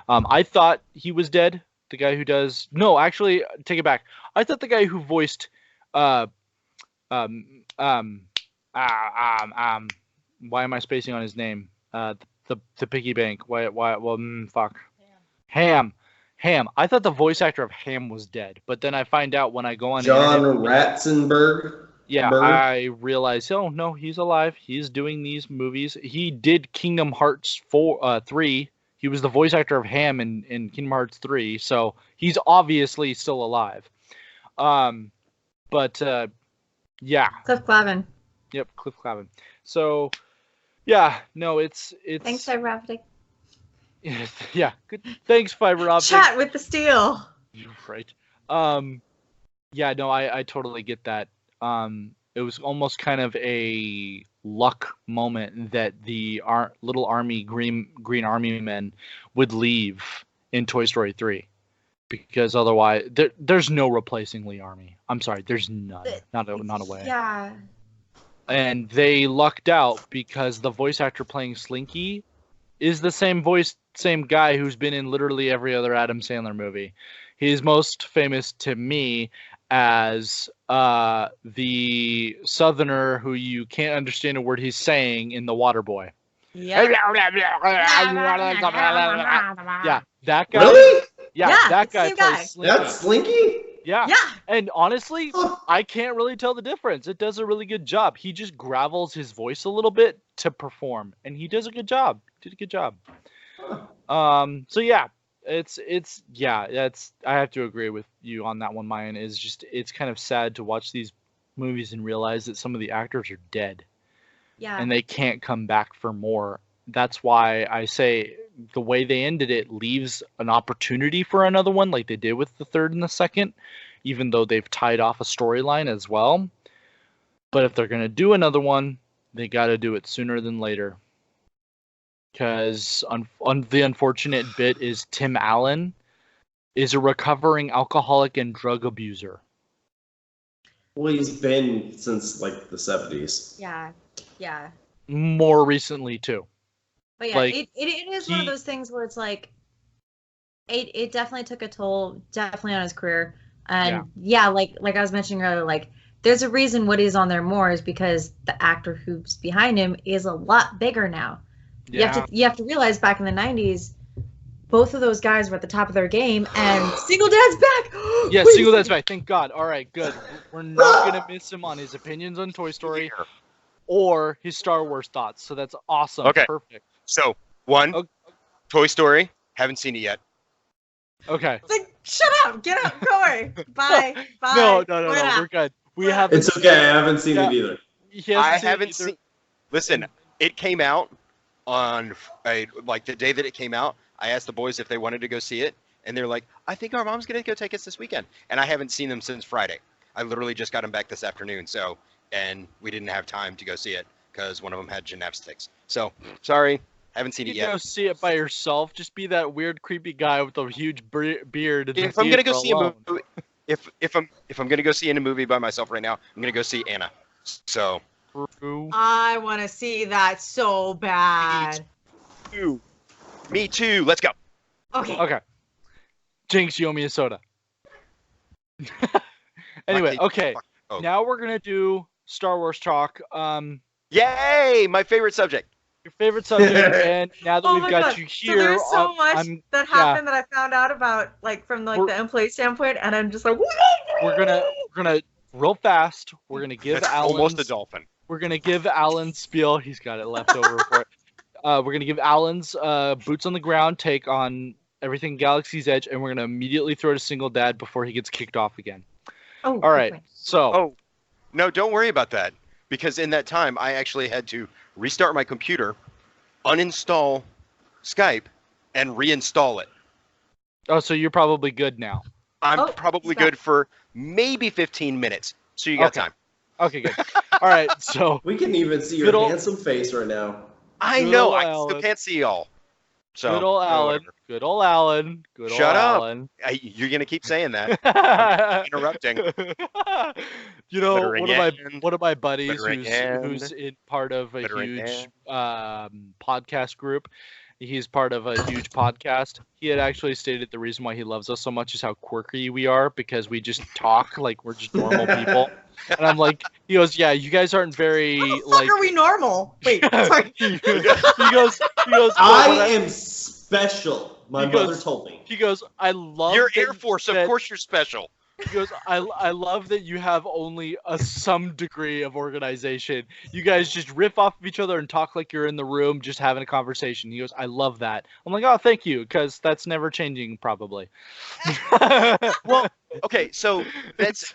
I thought he was dead. The guy who does... No, actually, take it back. I thought the guy who voiced... why am I spacing on his name? The piggy bank. Fuck. Ham. Ham. I thought the voice actor of Ham was dead, but then I find out when I go on John internet, Ratzenberg. yeah, Berg? I realize, oh no, he's alive. He's doing these movies. He did Kingdom Hearts 3. He was the voice actor of Ham in Kingdom Hearts 3, so he's obviously still alive. But yeah. Cliff Clavin. Yep, Cliff Clavin. So yeah, no, it's Thanks, fiber optic. yeah, good. Thanks, fiber optic. Chat with the steel. Right. Yeah, no, I totally get that. It was almost kind of a luck moment that the little army green army men would leave in Toy Story 3, because otherwise there's no replacing Lee Army. I'm sorry, there's none. Not a way. Yeah. And they lucked out because the voice actor playing Slinky is the same guy who's been in literally every other Adam Sandler movie. He's most famous to me as the Southerner who you can't understand a word he's saying in The Waterboy. Yeah. Yeah, that guy. Really? Yeah, Yeah, that it's the guy same plays guy. Slinky. That's Slinky? Yeah. Yeah. And honestly, I can't really tell the difference. It does a really good job. He just gravels his voice a little bit to perform, and he does a good job. Did a good job. So yeah, it's I have to agree with you on that one. Mine is just, it's kind of sad to watch these movies and realize that some of the actors are dead. Yeah. And they can't come back for more. That's why I say the way they ended it leaves an opportunity for another one, like they did with the third and the second, even though they've tied off a storyline as well. But if they're going to do another one, they got to do it sooner than later. Because the unfortunate bit is Tim Allen is a recovering alcoholic and drug abuser. Well, he's been since like the 70s. Yeah. Yeah. More recently, too. But yeah, Like, it is one of those things where it's like, it definitely took a toll, definitely on his career. And yeah, like I was mentioning earlier, like there's a reason Woody's on there more is because the actor who's behind him is a lot bigger now. Yeah. You have to realize back in the 90s, both of those guys were at the top of their game, and Single Dad's back. Yeah, Single Dad's back. Thank God. All right, good. We're not gonna miss him on his opinions on Toy Story or his Star Wars thoughts. So that's awesome. Okay. Perfect. So, one, Toy Story. Haven't seen it yet. Okay. Like, shut up, get up, go away. Bye. Bye. No, we're good. We have. It's okay, I haven't seen it either. I haven't seen. Listen, it came out on like the day that it came out. I asked the boys if they wanted to go see it, and they're like, "I think our mom's gonna go take us this weekend." And I haven't seen them since Friday. I literally just got them back this afternoon, and we didn't have time to go see it because one of them had gymnastics. So sorry, haven't seen it You yet. go see it by yourself. Just be that weird, creepy guy with a huge beard. If I'm gonna go see a movie, if I'm gonna go see a movie by myself right now, I'm gonna go see Anna. So. I want to see that so bad. Me too. Let's go. Okay. Jinx, you owe me a soda. Anyway, okay. Oh. Now we're gonna do Star Wars talk. Yay! My favorite subject. Your favorite subject, and now that we've got you here, so there's so much that happened yeah. that I found out about, like from like the employee standpoint, and I'm just like, we're gonna real fast. We're gonna give That's Alan almost a dolphin. We're gonna give Alan spiel. He's got it left over for it. We're gonna give Alan's boots on the ground take on everything Galaxy's Edge, and we're gonna immediately throw to Single Dad before he gets kicked off again. Oh, all right. okay. So. Oh, no, don't worry about that, because in that time I actually had to restart my computer, uninstall Skype, and reinstall it. Oh, so you're probably good now. I'm probably good for maybe 15 minutes. So you got time. Okay, good. All right, so we can even see your handsome face right now. I know. I still can't see y'all. So good old Alan. Good old Alan. Good old Alan. Shut up. You're gonna keep saying that. I'm interrupting. You know, one of my buddies who's in part of a huge podcast group. He's part of a huge podcast. He had actually stated the reason why he loves us so much is how quirky we are, because we just talk like we're just normal people. And I'm like, he goes, yeah, you guys aren't very how the fuck are we normal? Wait, sorry. he goes, I am special. My mother told me. He goes, I love You're that Air Force, of course you're special. He goes, I love that you have only some degree of organization. You guys just riff off of each other and talk like you're in the room, just having a conversation. He goes, I love that. I'm like, oh, thank you, because that's never changing, probably. Well, okay, so that's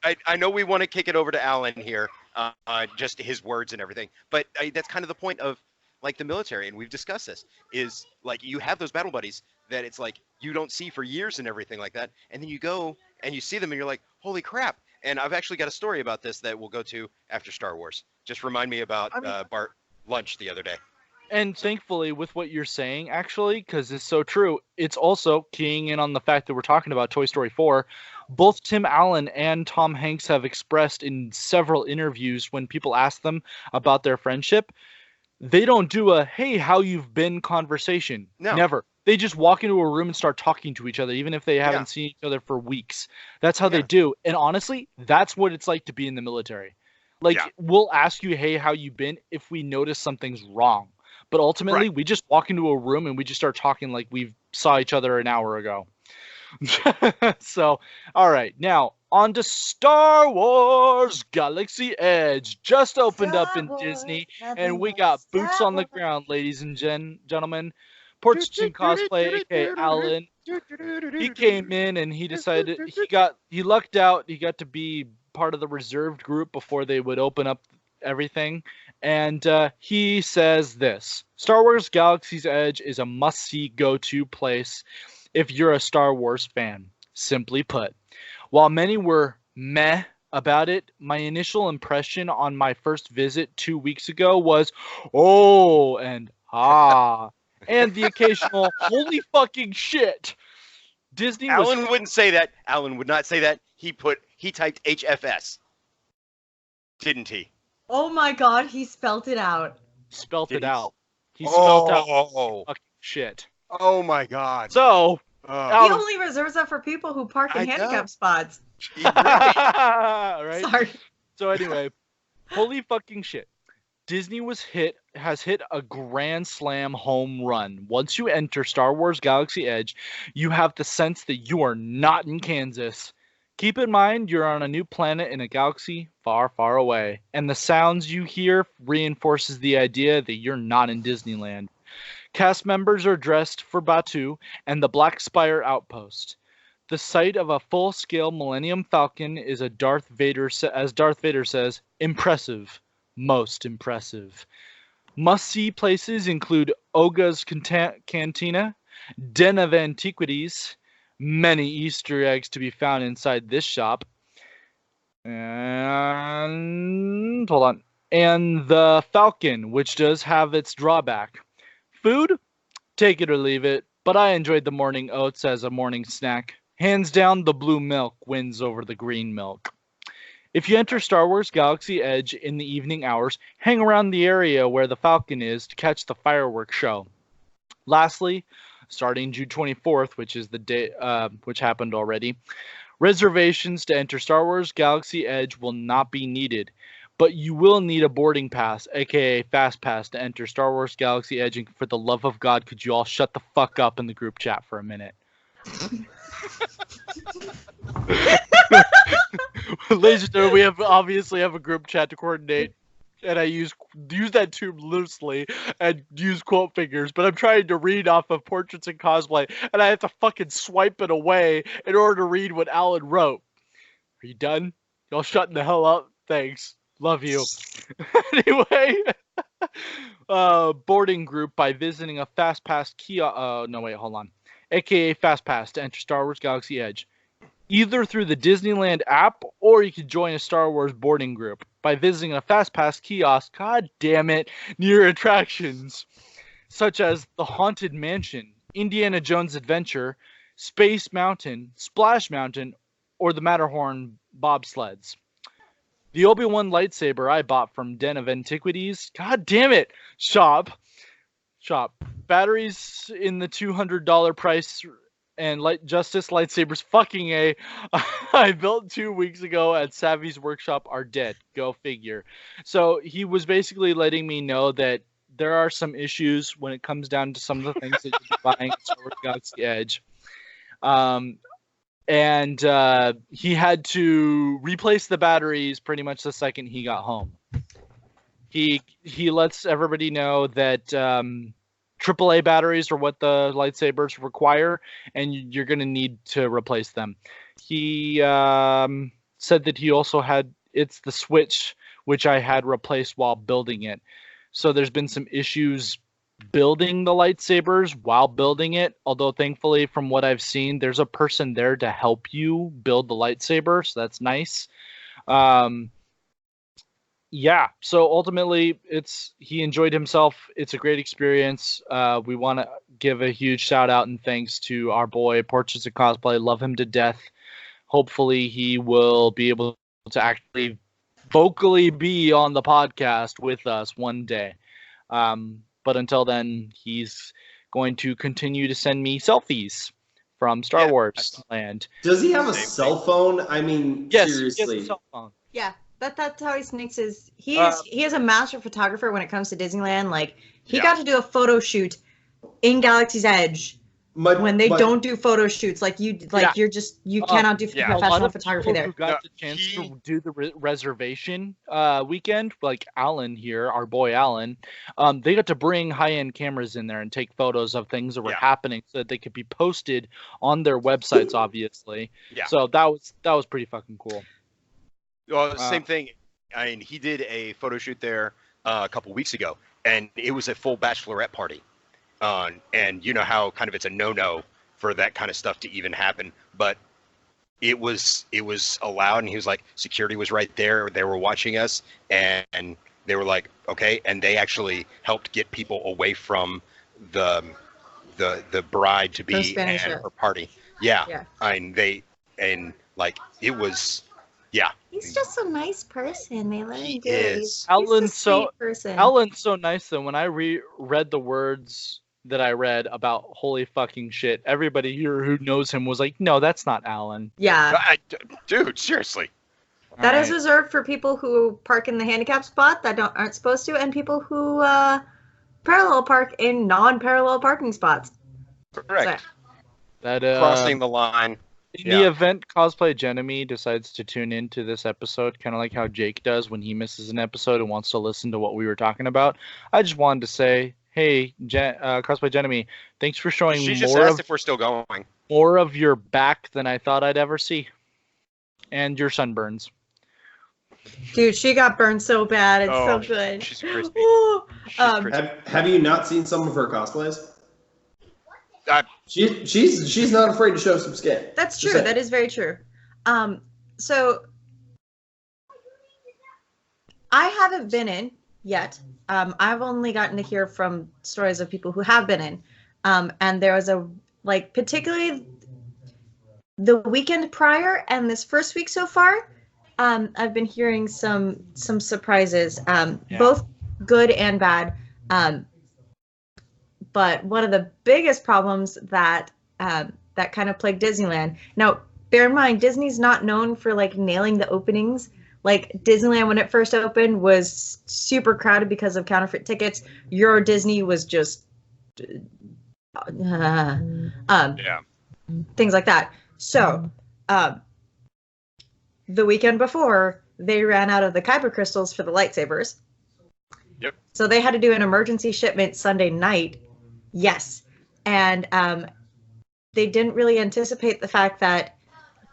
I know we want to kick it over to Alan here, just his words and everything, but that's kind of the point of like the military, and we've discussed this, is like you have those battle buddies that it's like you don't see for years and everything like that, and then you go and you see them and you're like, holy crap. And I've actually got a story about this that we'll go to after Star Wars. Just remind me about Bart lunch the other day. And thankfully, with what you're saying, actually, because it's so true, it's also keying in on the fact that we're talking about Toy Story 4. Both Tim Allen and Tom Hanks have expressed in several interviews when people ask them about their friendship, they don't do a, hey, how you've been conversation. No. Never. They just walk into a room and start talking to each other, even if they haven't seen each other for weeks. That's how they do. And honestly, that's what it's like to be in the military. Like, we'll ask you, hey, how you been, if we notice something's wrong. But ultimately, we just walk into a room and we just start talking like we saw each other an hour ago. So, all right. Now, on to Star Wars Galaxy Edge. Just opened up in Disney, and we got boots on the ground, ladies and gentlemen. Portraits in Cosplay, aka Alan. He came in and he decided he lucked out. He got to be part of the reserved group before they would open up everything. And he says this: Star Wars Galaxy's Edge is a must-see go-to place if you're a Star Wars fan. Simply put, while many were meh about it, my initial impression on my first visit 2 weeks ago was, oh, and ah. And the occasional holy fucking shit. Disney was... Alan wouldn't say that. Alan would not say that. He typed HFS. Didn't he? Oh my god, he spelt it out. Spelt it out. He spelled out fucking shit. Oh my god. So... he only reserves that for people who park in handicap spots. Right? Sorry. So anyway, holy fucking shit. Disney has hit a grand slam home run. Once you enter Star Wars Galaxy Edge, you have the sense that you are not in Kansas. Keep in mind you're on a new planet in a galaxy far, far away, and the sounds you hear reinforces the idea that you're not in Disneyland. Cast members are dressed for Batuu and the Black Spire outpost. The sight of a full-scale Millennium Falcon is as Darth Vader says, impressive. Most impressive. Must-see places include Oga's Cantina, Den of Antiquities, many Easter eggs to be found inside this shop, and the Falcon, which does have its drawback. Food? Take it or leave it, but I enjoyed the morning oats as a morning snack. Hands down, the blue milk wins over the green milk. If you enter Star Wars Galaxy Edge in the evening hours, hang around the area where the Falcon is to catch the fireworks show. Lastly, starting June 24th, which is the day which happened already, reservations to enter Star Wars Galaxy Edge will not be needed, but you will need a boarding pass, aka Fast Pass, to enter Star Wars Galaxy Edge. And for the love of God, could you all shut the fuck up in the group chat for a minute? Ladies and gentlemen, we obviously have a group chat to coordinate, and I use that term loosely and use quote figures, but I'm trying to read off of Portraits in Cosplay, and I have to fucking swipe it away in order to read what Alan wrote. Are you done? Y'all shutting the hell up? Thanks. Love you. Anyway, boarding group by visiting a Fast Pass kiosk. No, wait, hold on. AKA Fast Pass to enter Star Wars Galaxy Edge. Either through the Disneyland app, or you could join a Star Wars boarding group by visiting a Fast Pass kiosk, god damn it, near attractions such as the Haunted Mansion, Indiana Jones Adventure, Space Mountain, Splash Mountain, or the Matterhorn bobsleds. The Obi-Wan lightsaber I bought from Den of Antiquities, god damn it, shop. Batteries in the $200 price and Justice lightsabers fucking A I built 2 weeks ago at Savvy's workshop are dead. Go figure. So he was basically letting me know that there are some issues when it comes down to some of the things that you're buying at Star Wars Galaxy Edge. And he had to replace the batteries pretty much the second he got home. He lets everybody know that AAA batteries are what the lightsabers require, and you're going to need to replace them. He said that he also it's the switch, which I had replaced while building it. So there's been some issues building the lightsabers while building it, although thankfully from what I've seen there's a person there to help you build the lightsaber, so that's nice. Yeah, so ultimately he enjoyed himself. It's a great experience. We want to give a huge shout out and thanks to our boy Portraits of Cosplay. Love him to death. Hopefully he will be able to actually vocally be on the podcast with us one day. But until then, he's going to continue to send me selfies from Star Wars land. Does he have a cell phone? I mean, yes, seriously. he has a cell phone. Yeah, that's how he sneaks his. He is a master photographer when it comes to Disneyland. Like he got to do a photo shoot in Galaxy's Edge. When they don't do photo shoots, you cannot do professional photography there. Who got the chance to do the reservation weekend, like Alan here, our boy Alan, they got to bring high-end cameras in there and take photos of things that were happening, so that they could be posted on their websites, obviously. Yeah. So that was pretty fucking cool. Well, same thing. I mean, he did a photo shoot there a couple weeks ago, and it was a full bachelorette party. And you know how kind of it's a no-no for that kind of stuff to even happen, but it was allowed, and he was like, security was right there, they were watching us, and they were like, okay, and they actually helped get people away from the bride to be and her party. Yeah. It was. Yeah. He's just a nice person. They let him do it. Alan's so nice that when I read the words that I read about holy fucking shit, everybody here who knows him was like, no, that's not Alan. Yeah. Dude, seriously. That is reserved for people who park in the handicap spot that aren't supposed to, and people who parallel park in non-parallel parking spots. Correct. So. That crossing the line. In the event Cosplay Genemy decides to tune into this episode, kind of like how Jake does when he misses an episode and wants to listen to what we were talking about, I just wanted to say, hey, Cosplay Genemy, thanks for showing she just asked if we're still going. More of your back than I thought I'd ever see. And your sunburns. Dude, she got burned so bad. It's so good. She's crispy. Have you not seen some of her cosplays? She's not afraid to show some skin. That's true. That is very true. So I haven't been in yet. I've only gotten to hear from stories of people who have been in. And there was particularly the weekend prior and this first week so far, I've been hearing some surprises, both good and bad. But one of the biggest problems that kind of plagued Disneyland. Now, bear in mind, Disney's not known for nailing the openings. Disneyland, when it first opened, was super crowded because of counterfeit tickets. Euro Disney was just things like that. So the weekend before, they ran out of the Kyber crystals for the lightsabers. Yep. So they had to do an emergency shipment Sunday night. Yes. And they didn't really anticipate the fact that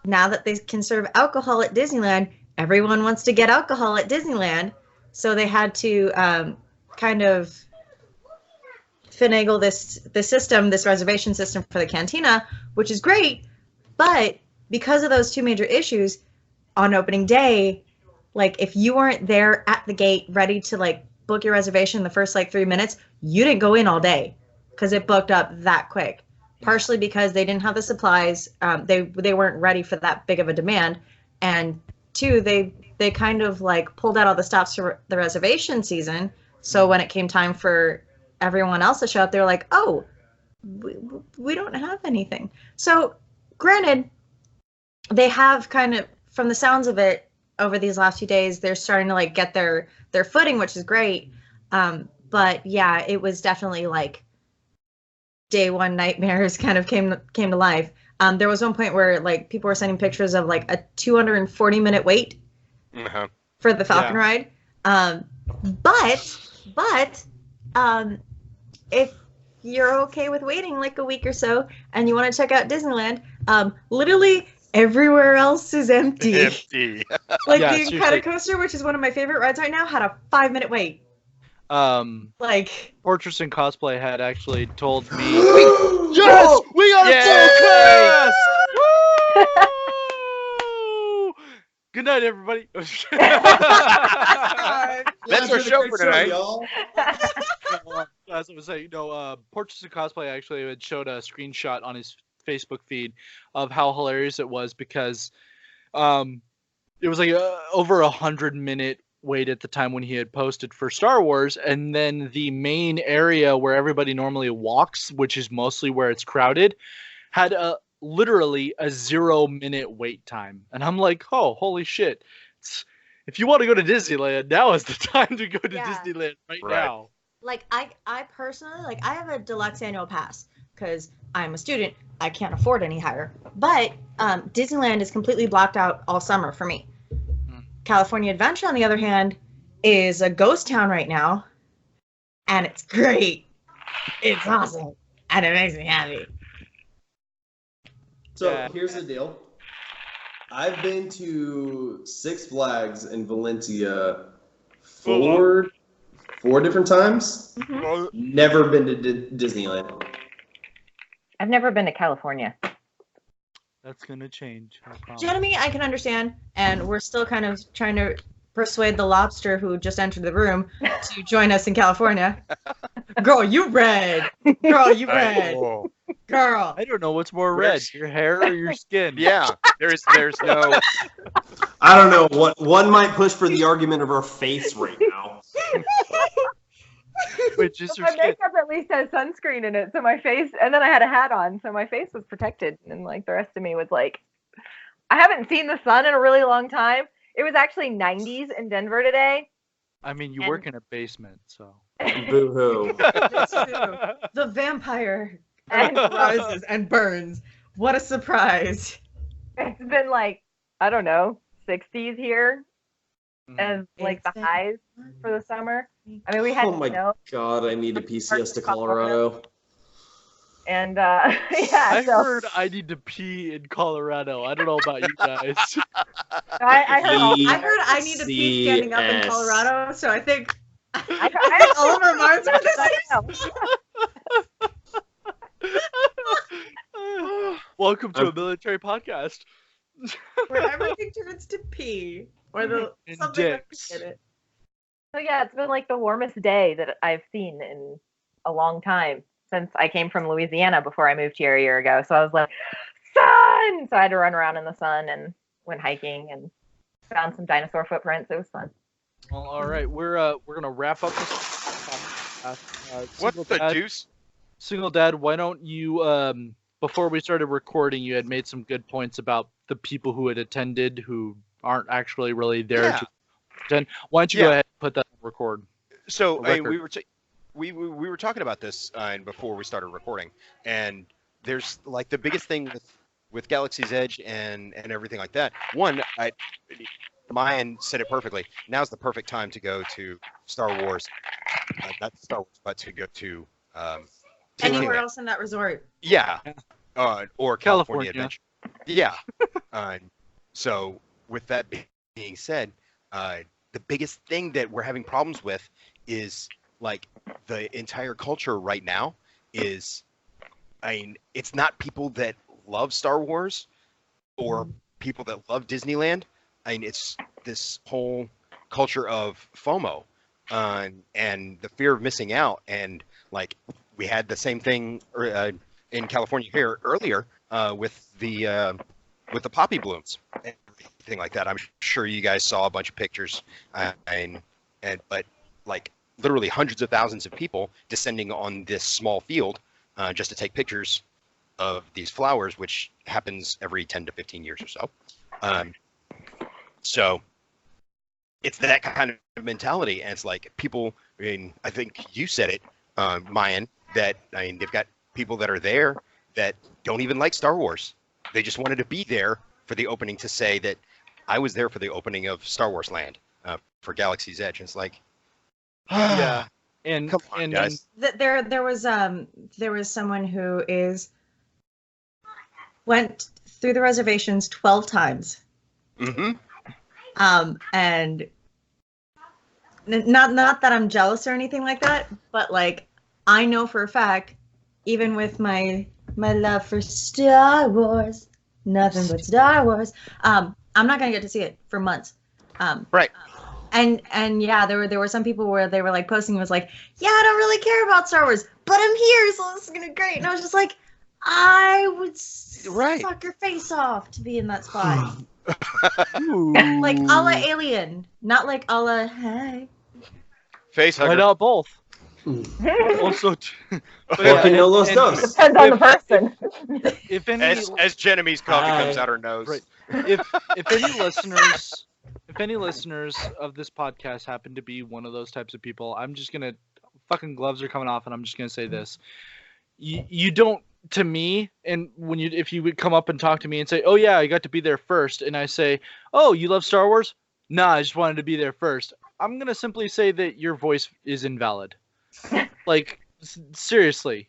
now that they can serve alcohol at Disneyland, everyone wants to get alcohol at Disneyland. So they had to kind of finagle this reservation system for the cantina, which is great. But because of those two major issues, on opening day, if you weren't there at the gate ready to book your reservation in the first 3 minutes, you didn't go in all day because it booked up that quick. Partially because they didn't have the supplies, they weren't ready for that big of a demand, and two, they kind of pulled out all the stops for the reservation season. So when it came time for everyone else to show up, they're like, oh, we don't have anything. So granted, they have kind of, from the sounds of it, over these last few days, they're starting to get their footing, which is great. But But yeah, it was definitely like day one nightmares kind of came to life. There was one point where like people were sending pictures of like a 240-minute wait Uh-huh. for the Falcon ride. But if you're okay with waiting like a week or so and you want to check out Disneyland, literally everywhere else is empty. Empty. Like Yeah, the seriously. Incredicoaster, which is one of my favorite rides right now, had a 5-minute wait. Like, Portraits and Cosplay had actually told me. Yes! We got Yay! a full cast! Woo! Good night, everybody. That's our show for tonight. y'all. As I was saying, Portraits and Cosplay actually had showed a screenshot on his Facebook feed of how hilarious it was because it was like over 100-minute wait at the time when he had posted for Star Wars, and then the main area where everybody normally walks, which is mostly where it's crowded, had literally a 0-minute wait time. And I'm like, oh, holy shit. If you want to go to Disneyland, now is the time to go to Disneyland right now. like I personally, like, I have a deluxe annual pass because I'm a student. I can't afford any higher. But Disneyland is completely blocked out all summer for me. California Adventure, on the other hand, is a ghost town right now, and it's great. It's awesome, and it makes me happy. So here's the deal. I've been to Six Flags in Valencia four different times. Mm-hmm. Never been to Disneyland. I've never been to California. That's gonna change. I promise. Jeremy, I can understand, and we're still kind of trying to persuade the lobster who just entered the room to join us in California. Girl, you red. Girl, you red. Whoa. Girl. I don't know what's more red, your hair or your skin. Yeah, there's no. I don't know. One might push for the argument of our face right now. Which is your My skin. makeup at least has sunscreen in it, so my face, and then I had a hat on, so my face was protected, and like the rest of me was like, I haven't seen the sun in a really long time. It was actually 90s in Denver today. I mean, you And- work in a basement, so. Boo-hoo. The vampire And rises and burns. What a surprise. it's been like, I don't know, 60s here as like the It's been- highs for the summer. I mean, we had Oh my snow, god, I need a PCS to Colorado. and yeah, I so heard I need to pee in Colorado. I don't know about you guys. I heard all, I heard I need to pee standing up in PCS. Colorado, so I think I all of our minds are the same. Welcome to a military podcast. Where everything turns to pee. Or the And something with dicks. pee in it. So yeah, it's been like the warmest day that I've seen in a long time since I came from Louisiana before I moved here a year ago. So I was like, sun! So I had to run around in the sun and went hiking and found some dinosaur footprints. It was fun. Well, all right, we're gonna wrap up this podcast. What Single the Dad- deuce? Single Dad, why don't you before we started recording, you had made some good points about the people who had attended who aren't actually really there Yeah. to attend. Why don't you go ahead and put that on record? So A record. we were talking about this before we started recording, and there's like the biggest thing with Galaxy's Edge and everything like that. One, Mayan said it perfectly. Now's the perfect time to go to Star Wars, not Star Wars, but to go to Anywhere Disneyland. else in that resort. Yeah, or California California. Adventure. Yeah. So with that being said, the biggest thing that we're having problems with is like the entire culture right now is, I mean, it's not people that love Star Wars or people that love Disneyland. I mean, it's this whole culture of FOMO and the fear of missing out. And like we had the same thing in California here earlier with the poppy blooms and everything like that. I'm sure you guys saw a bunch of pictures, but like literally hundreds of thousands of people descending on this small field just to take pictures of these flowers, which happens every 10 to 15 years or so. So it's that kind of mentality, and it's like people. I mean, I think you said it, Mayan. That I mean, they've got people that are there that don't even like Star Wars. They just wanted to be there for the opening to say that I was there for the opening of Star Wars Land for Galaxy's Edge. And it's like, Yeah. And come on, guys. There was someone who went through the reservations 12 times. Mm-hmm. And not that I'm jealous or anything like that, but like I know for a fact, even with my love for Star Wars, nothing but Star Wars, I'm not gonna get to see it for months. Right. And yeah, there were some people where they were like posting, was like, yeah, I don't really care about Star Wars, but I'm here, so this is gonna be great. And I was just like, I would suck your face off to be in that spot. Like a la Alien, not like a la hey. Face hugger. Why not both? Also, Fucking know those does. Depends on the person. If any, As Genevieve coffee comes out her nose. Right. If any listeners of this podcast happen to be one of those types of people, I'm just gonna fucking gloves are coming off, and I'm just gonna say this: you don't, to me, and if you would come up and talk to me and say, "Oh yeah, I got to be there first," and I say, "Oh, you love Star Wars?" Nah, I just wanted to be there first. I'm gonna simply say that your voice is invalid. Like seriously.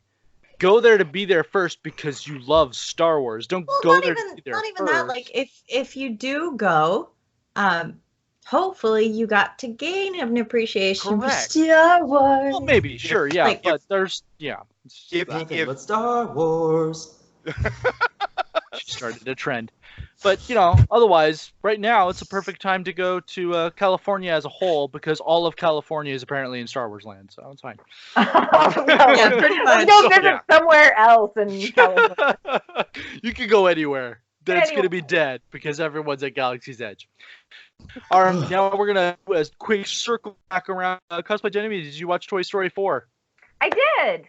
Go there to be there first because you love Star Wars. Don't go there to be there not first. even that. Like if you do go, hopefully you got to gain an appreciation Correct. for Star Wars. Well, maybe, sure, yeah, Like, but there's, yeah. If- Nothing but Star Wars. She started a trend. But, otherwise, right now, it's a perfect time to go to California as a whole because all of California is apparently in Star Wars land, so it's fine. Yeah, pretty much. Let's go visit somewhere else in California. You can go anywhere. That's going to be dead because everyone's at Galaxy's Edge. All right, now we're going to do a quick circle back around. Cosplay Genevieve, did you watch Toy Story 4? I did.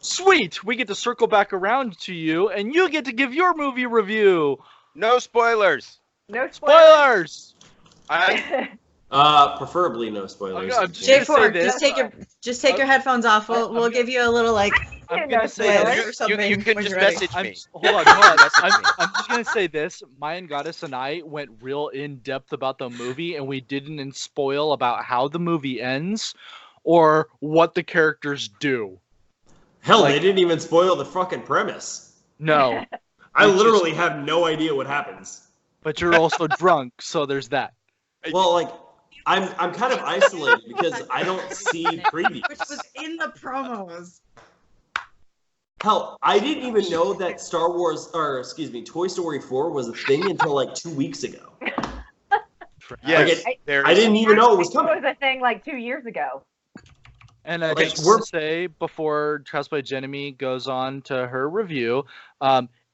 Sweet! We get to circle back around to you, and you get to give your movie review. No spoilers. No spoilers. Spoilers! Preferably no spoilers. I'm just gonna say J4, this. just take your headphones off. We'll give you a little like I'm No gonna say spoilers. this. or something. You can when just you're ready. message me. Hold on. I'm just gonna say this. Mayan Goddess and I went real in depth about the movie, and we didn't spoil about how the movie ends or what the characters do. Hell, they didn't even spoil the fucking premise. No, I literally have no idea what happens. but you're also drunk, so there's that. Well, like, I'm kind of isolated because I don't see previews. Which was in the promos. Hell, I didn't even know that Toy Story 4 was a thing until like 2 weeks ago. Yes, Like, there I is- didn't even know it was It coming. was a thing like 2 years ago. And I Okay, just want to say before Cosplay Genevieve goes on to her review,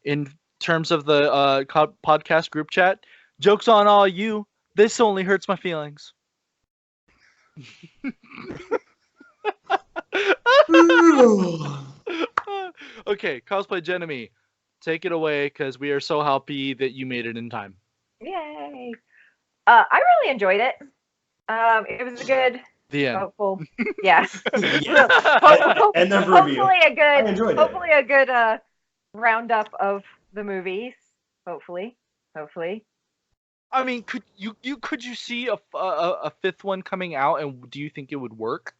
in terms of the podcast group chat, joke's on all you. This only hurts my feelings. Okay, Cosplay Genevieve, take it away because we are so happy that you made it in time. Yay. I really enjoyed it. It was a good, The end. hopeful, yeah. Yeah. End of review. I enjoyed it. Hopefully a good roundup of the movies. Hopefully. I mean, could you see a fifth one coming out, and do you think it would work?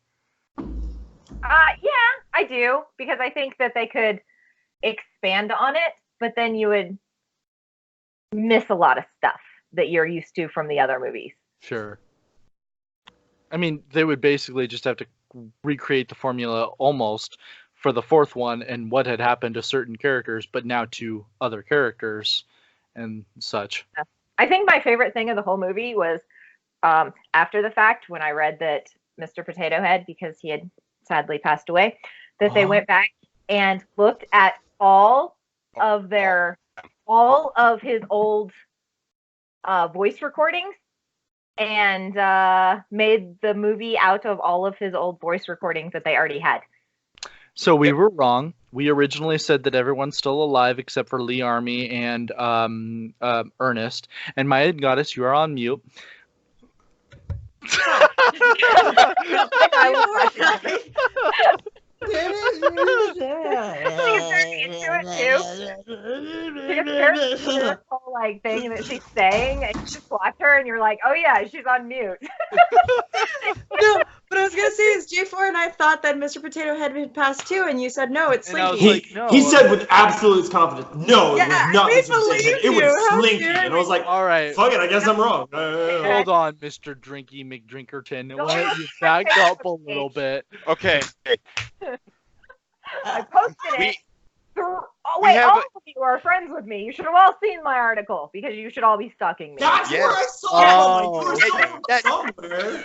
Yeah, I do, because I think that they could expand on it, but then you would miss a lot of stuff that you're used to from the other movies. Sure. I mean, they would basically just have to recreate the formula almost for the fourth one and what had happened to certain characters, but now to other characters and such. I think my favorite thing of the whole movie was after the fact when I read that Mr. Potato Head, because he had sadly passed away, that they went back and looked at all of his old voice recordings and made the movie out of all of his old voice recordings that they already had. So we were wrong. We originally said that everyone's still alive except for Lee Army and Ernest. And Maya Goddess, you are on mute. I was watching this whole like thing that she's saying, and you just watch her, and you're like, oh yeah, she's on mute. No, but I was gonna say is J4 and I thought that Mr. Potato Head had passed too, and you said no, it's And I was Slinky. like, no. He said with absolute confidence, no, it Yeah, was not we Mr. Potato believe Head. It you. was How Slinky. dare And I was like, All right. fuck it, I guess I'm wrong. Hold on, Mr. Drinky McDrinkerton. Go Why on. don't you back up a little bit? Okay. I posted We- it. Oh we wait, have all a- of you are friends with me. You should have all seen my article because you should all be stalking me. That's Yes. where I saw it. Oh. I'm like, you were That- somewhere.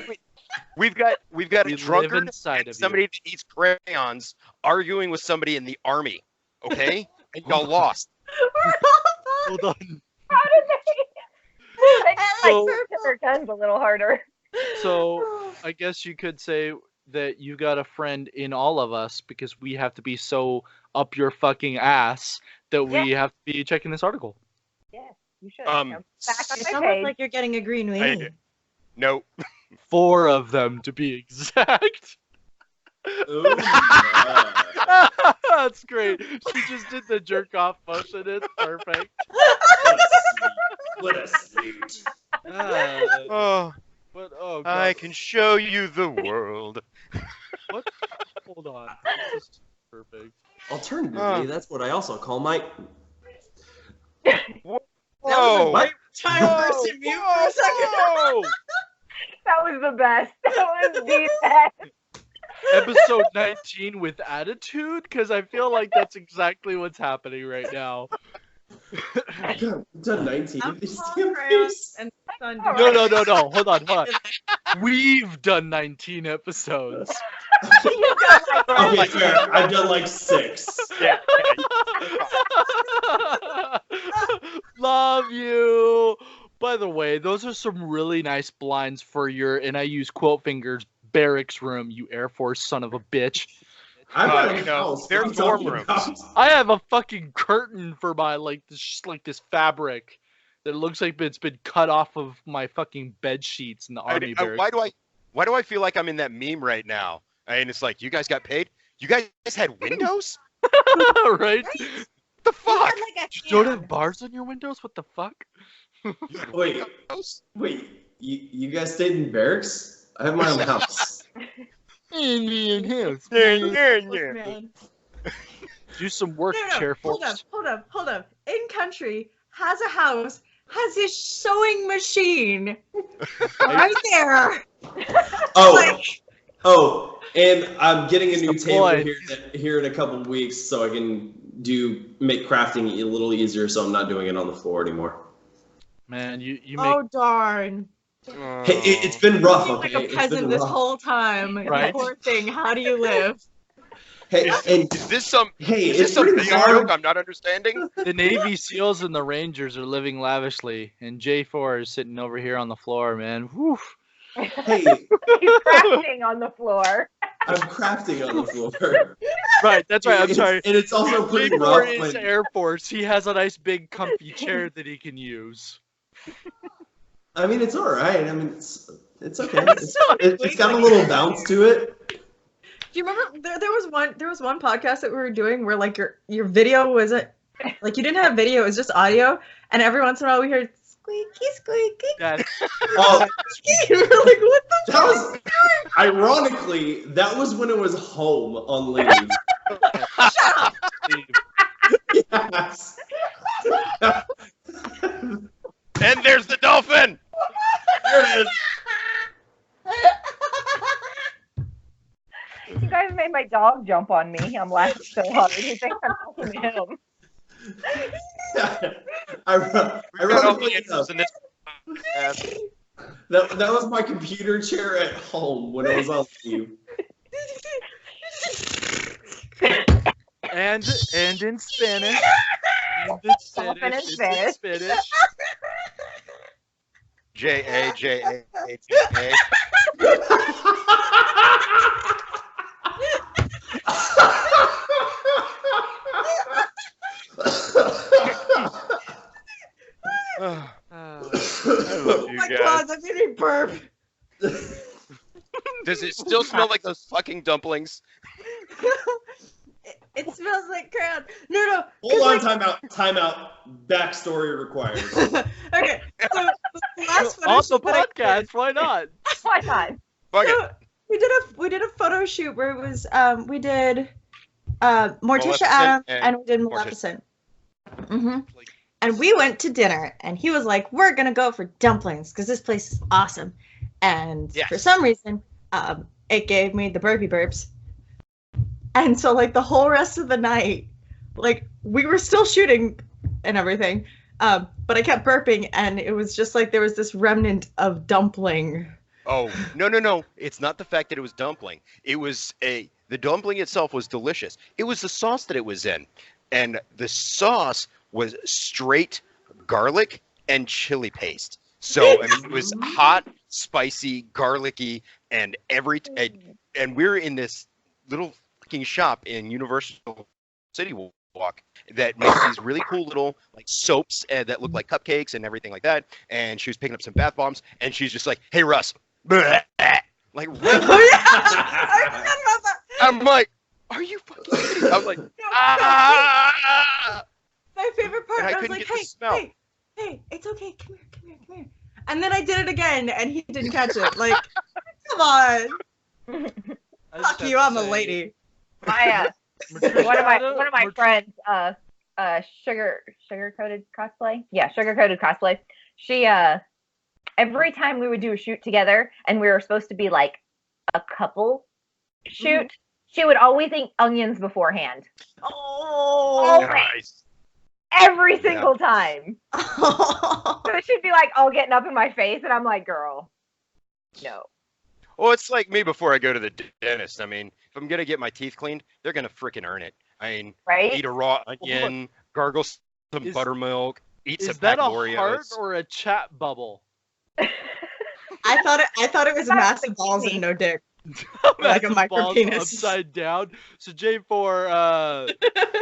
We've got We a live drunkard inside and of somebody that eats crayons arguing with somebody in the army. Okay, and y'all lost. you. Hold on. How did they? They So- like hit their guns a little harder. So I guess you could say that you got a friend in all of us because we have to be so up your fucking ass that we have to be checking this article. Yes, you should. Um, Now, back on It my sounds page. like you're getting a green weenie. No. 4 of them to be exact. Ooh, yeah. That's great. She just did the jerk off motion. It's perfect. What a sweet. Ah, Oh, but oh I god. can show you the world. Hold on. This is perfect. Alternatively, that's what I also call my. Whoa! What? Time burst in mute for a second. Whoa! That was the best. That was the best. Episode 19 with attitude, because I feel like that's exactly what's happening right now. God, we've done 19 of these Alcohol, damn crayons, things. and sun. No. Hold on. We've done 19 episodes. Okay, fair. I've done like 6. Yeah. Love you. By the way, those are some really nice blinds for your, and I use quote fingers, barracks room, you Air Force son of a bitch. I've got a you know, house. they're What are you talking dorm about? I have a fucking curtain for my, this fabric that looks like it's been cut off of my fucking bed sheets in the army barracks. Why do I feel like I'm in that meme right now? And it's like, you guys got paid? You guys had windows? Right? What the fuck? Like You don't have bars on your windows? What the fuck? Wait, you guys stayed in barracks? I have my own house. Indian house. Man. Do some work, No, chair hold folks. up. In country, has a house, has a sewing machine. Right there. Oh, and I'm getting a new That's the table point. here in a couple of weeks, so I can make crafting a little easier. So I'm not doing it on the floor anymore. Man, you make Oh darn. Hey, it's been rough. Being Okay, like a it's peasant been this rough. whole time. Right. Poor thing. How do you live? Hey, and Is this some it's pretty big hard. joke I'm not understanding? the Navy SEALs and the Rangers are living lavishly, and J4 is sitting over here on the floor, man. Whew. Hey, He's crafting on the floor. I'm crafting on the floor. Right, that's right. I'm sorry. And it's also pretty J4 rough. is But Air Force. He has a nice big comfy chair that he can use. I mean, it's all right. I mean, it's okay. That's so It's got a little bounce to it. Do you remember there was one podcast that we were doing where like your video wasn't like you didn't have video, it was just audio, and every once in a while we heard squeaky squeaky. That, Oh, We were like, what the that was ironically that was when it was home on leave. shut up? Yes. And there's the dolphin! There it is. You guys made my dog jump on me. I'm laughing so hard. He thinks I'm talking to him. We've got all Ironically the enough, answers in this podcast. that was my computer chair at home when it was on leave. and in Spanish. And in Dolphin in Spanish. Spanish. It's in Spanish. J-A-J-A-T-A. Ah. I love Oh you my guys. god, that made me burp. Does it still smell like those fucking dumplings? It smells like crayon. No. Hold on, time out. Backstory required. Okay, so the last photo On the shoot that I podcast, did- why not? Why not? Fuck so it. we did a photo shoot where it was we did Morticia Maleficent Adams and and we did Morticia. Maleficent. Mm-hmm. And we went to dinner, and he was like, "We're gonna go for dumplings because this place is awesome." And Yes. for some reason, it gave me the burpee burps. And so, like, the whole rest of the night, like, we were still shooting and everything, but I kept burping, and it was just like there was this remnant of dumpling. Oh, no. It's not the fact that it was dumpling. It was the dumpling itself was delicious. It was the sauce that it was in. And the sauce was straight garlic and chili paste. So I mean, it was hot, spicy, garlicky, and and we're in this little fucking shop in Universal City Walk that makes these really cool little like soaps that look like cupcakes and everything like that. And she was picking up some bath bombs, and she's just like, "Hey Russ," like, Oh yeah, I forgot about that. I'm like, "Are you fucking kidding?" I was like, "Ah!" My favorite part. And I I was couldn't like, get the smell. hey, it's okay. Come here. And then I did it again, and he didn't catch it. Like, come on. Fuck you, I'm a lady. My one of my friends, sugar coated cosplay. Yeah, sugar coated cosplay. She every time we would do a shoot together, and we were supposed to be like a couple shoot, she would always eat onions beforehand. Oh. Nice. Every single time. Oh. So she'd be like all getting up in my face, and I'm like, girl, no. Well, it's like me before I go to the dentist. I mean, if I'm gonna get my teeth cleaned, they're gonna freaking earn it. I mean, Right? eat a raw onion, gargle some Is- buttermilk, eat some Is that pack a of Oreos. heart or a chat bubble? I thought it was a massive balls and no dick. Like a Massive micro balls penis. upside down. So J4,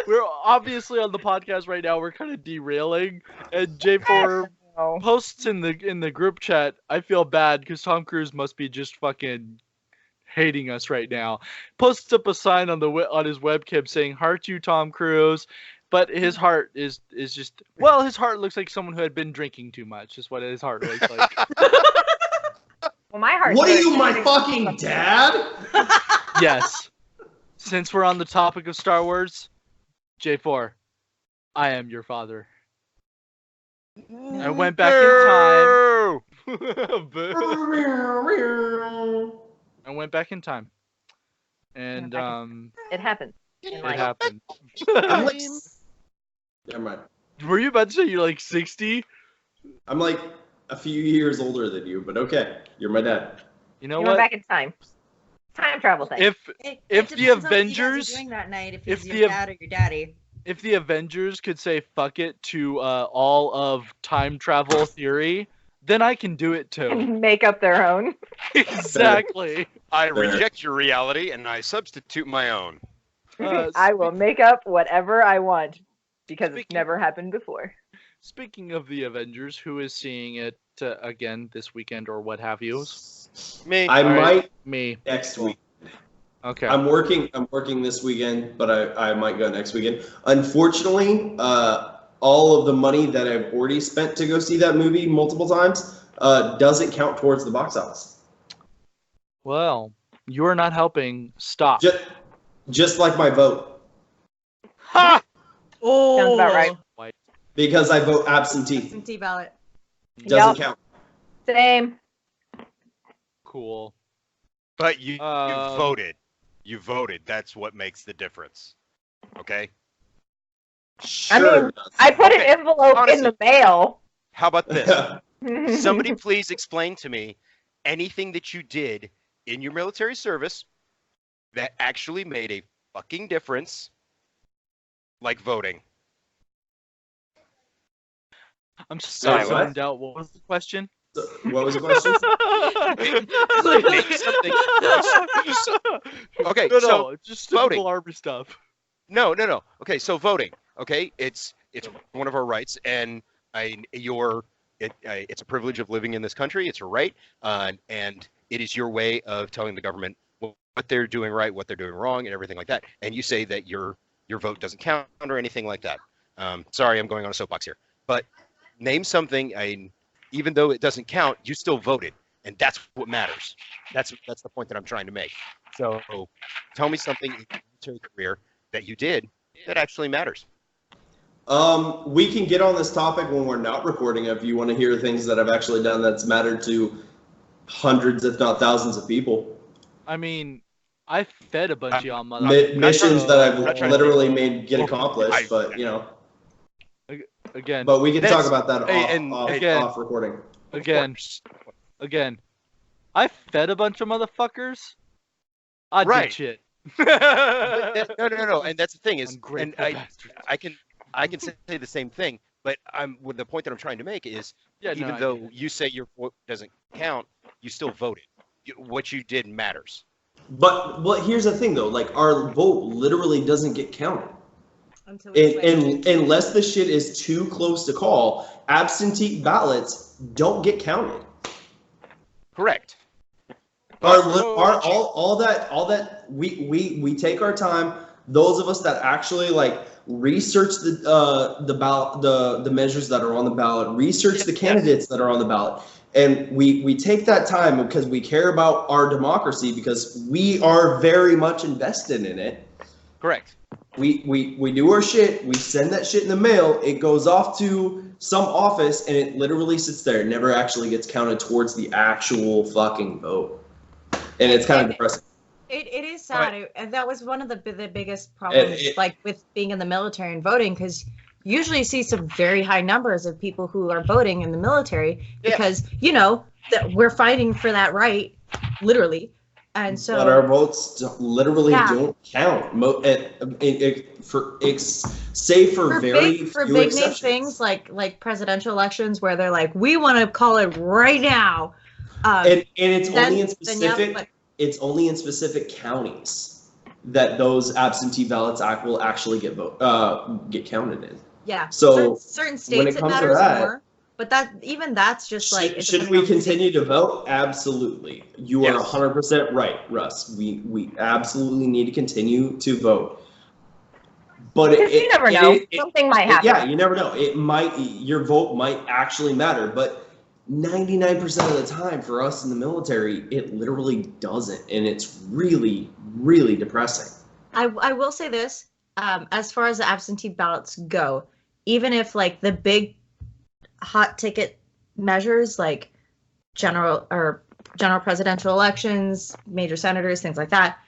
we're obviously on the podcast right now. We're kind of derailing, and J4 No. posts in the group chat. I feel bad because Tom Cruise must be just fucking hating us right now. Posts up a sign on on his webcam saying "Heart you, Tom Cruise," but his heart is just his heart looks like someone who had been drinking too much. Is what his heart looks like. Well, my heart. What are you, my fucking dad? Yes. Since we're on the topic of Star Wars, J4, I am your father. I went back in time. Boo. I went back in time. And It happens. it Like, happened. I'm like, never mind. Were you about to say you're like 60? I'm like a few years older than you, but okay, you're my dad. You know you went what? back in time. Time travel thing. If It If the depends on what you guys are Avengers- doing that night, if if he's the your Av- dad or your daddy. if the Avengers could say fuck it to all of time travel theory, then I can do it too. Make up their own. Exactly. I Fair. reject your reality and I substitute my own. I will make up whatever I want because it's Speaking- never happened before. Speaking of the Avengers, who is seeing it again this weekend or what have you? Me. I All right. might Me. next week. Okay. I'm working this weekend, but I might go next weekend. Unfortunately, all of the money that I've already spent to go see that movie multiple times doesn't count towards the box office. Well, you are not helping. Stop. Just like my vote, Ha! Oh, Sounds about right. because I vote absentee. Absentee ballot. Doesn't Yep. count. Same. Cool. But you Um, voted. You voted. That's what makes the difference. Okay? Sure. mean, I put Okay, an envelope honestly. in the mail. How about this? Somebody please explain to me anything that you did in your military service that actually made a fucking difference, like voting. I'm so Sorry, what? zoned out. What was the question? What was the question? Name something. Okay, no, so just voting. typical Army stuff. No. Okay, so voting. Okay, it's one of our rights, and your it's a privilege of living in this country. It's a right, and it is your way of telling the government what they're doing right, what they're doing wrong, and everything like that. And you say that your vote doesn't count or anything like that. Sorry, I'm going on a soapbox here, but name something. Even though it doesn't count, you still voted, and that's what matters. That's the point that I'm trying to make. So tell me something in your military career that you did that actually matters. We can get on this topic when we're not recording if you want to hear things that I've actually done that's mattered to hundreds, if not thousands of people. I mean, I fed a bunch of y'all motherfuckers. Missions that I've literally made get accomplished, but you know. Again. But we can talk about that off recording. Again. I fed a bunch of motherfuckers. I did shit. No. And that's the thing is, and I can say the same thing, but the point that I'm trying to make is, even though you say your vote doesn't count, you still voted. What you did matters. But here's the thing though, like our vote literally doesn't get counted. Unless the shit is too close to call, absentee ballots don't get counted. Correct. All that we take our time. Those of us that actually like research the ballot, the measures that are on the ballot, research the candidates that are on the ballot, and we take that time because we care about our democracy because we are very much invested in it. Correct. We do our shit, we send that shit in the mail, it goes off to some office, and it literally sits there. It never actually gets counted towards the actual fucking vote. And it's kind of depressing. It is sad. That was one of the biggest problems, like with being in the military and voting, because usually you see some very high numbers of people who are voting in the military because, you know, that we're fighting for that right, literally. And so, but our votes literally don't count. For big name things like presidential elections where they're like, we want to call it right now. And it's only in specific. It's only in specific counties that those absentee ballots will actually get counted in. Yeah. So certain states it matters more. But that's just like. Should we continue to vote? Absolutely. You are 100% right, Russ. We absolutely need to continue to vote. But you never know. Something might happen. Yeah, you never know. Your vote might actually matter, but 99% of the time for us in the military, it literally doesn't, and it's really, really depressing. I will say this, as far as the absentee ballots go, even if like the big hot ticket measures like general presidential elections, major senators, things like that,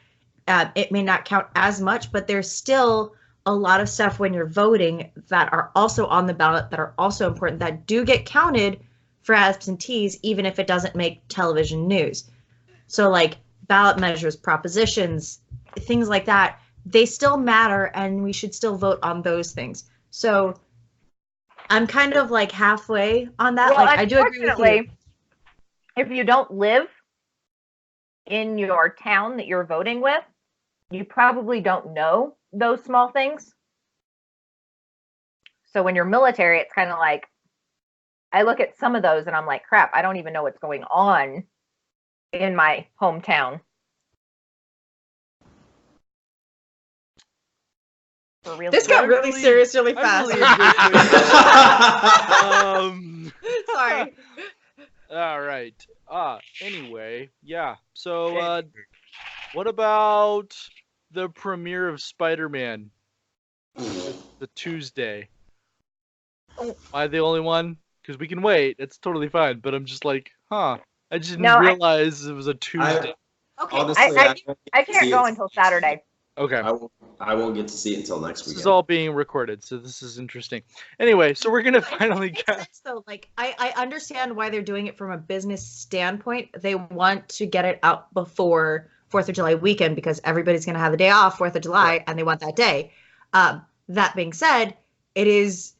it may not count as much, but there's still a lot of stuff when you're voting that are also on the ballot that are also important that do get counted for absentees, even if it doesn't make television news. So like ballot measures, propositions, things like that, they still matter and we should still vote on those things. So I'm kind of like halfway on that. Well, like I do agree with you. If you don't live in your town that you're voting with, you probably don't know those small things. So when you're military, it's kind of like, I look at some of those and I'm like, crap, I don't even know what's going on in my hometown. This got really serious really fast. Sorry. All right. Anyway, yeah. So, what about the premiere of Spider-Man? The Tuesday. Am I the only one? Because we can wait. It's totally fine. But I'm just like, I just didn't realize it was a Tuesday. Okay. Honestly, I can't go until Saturday. Okay. I won't get to see it until next week. This is all being recorded, so this is interesting. Anyway, so we're gonna finally get. So, like, I understand why they're doing it from a business standpoint. They want to get it out before 4th of July weekend because everybody's gonna have a day off 4th of July, and they want that day. That being said, it is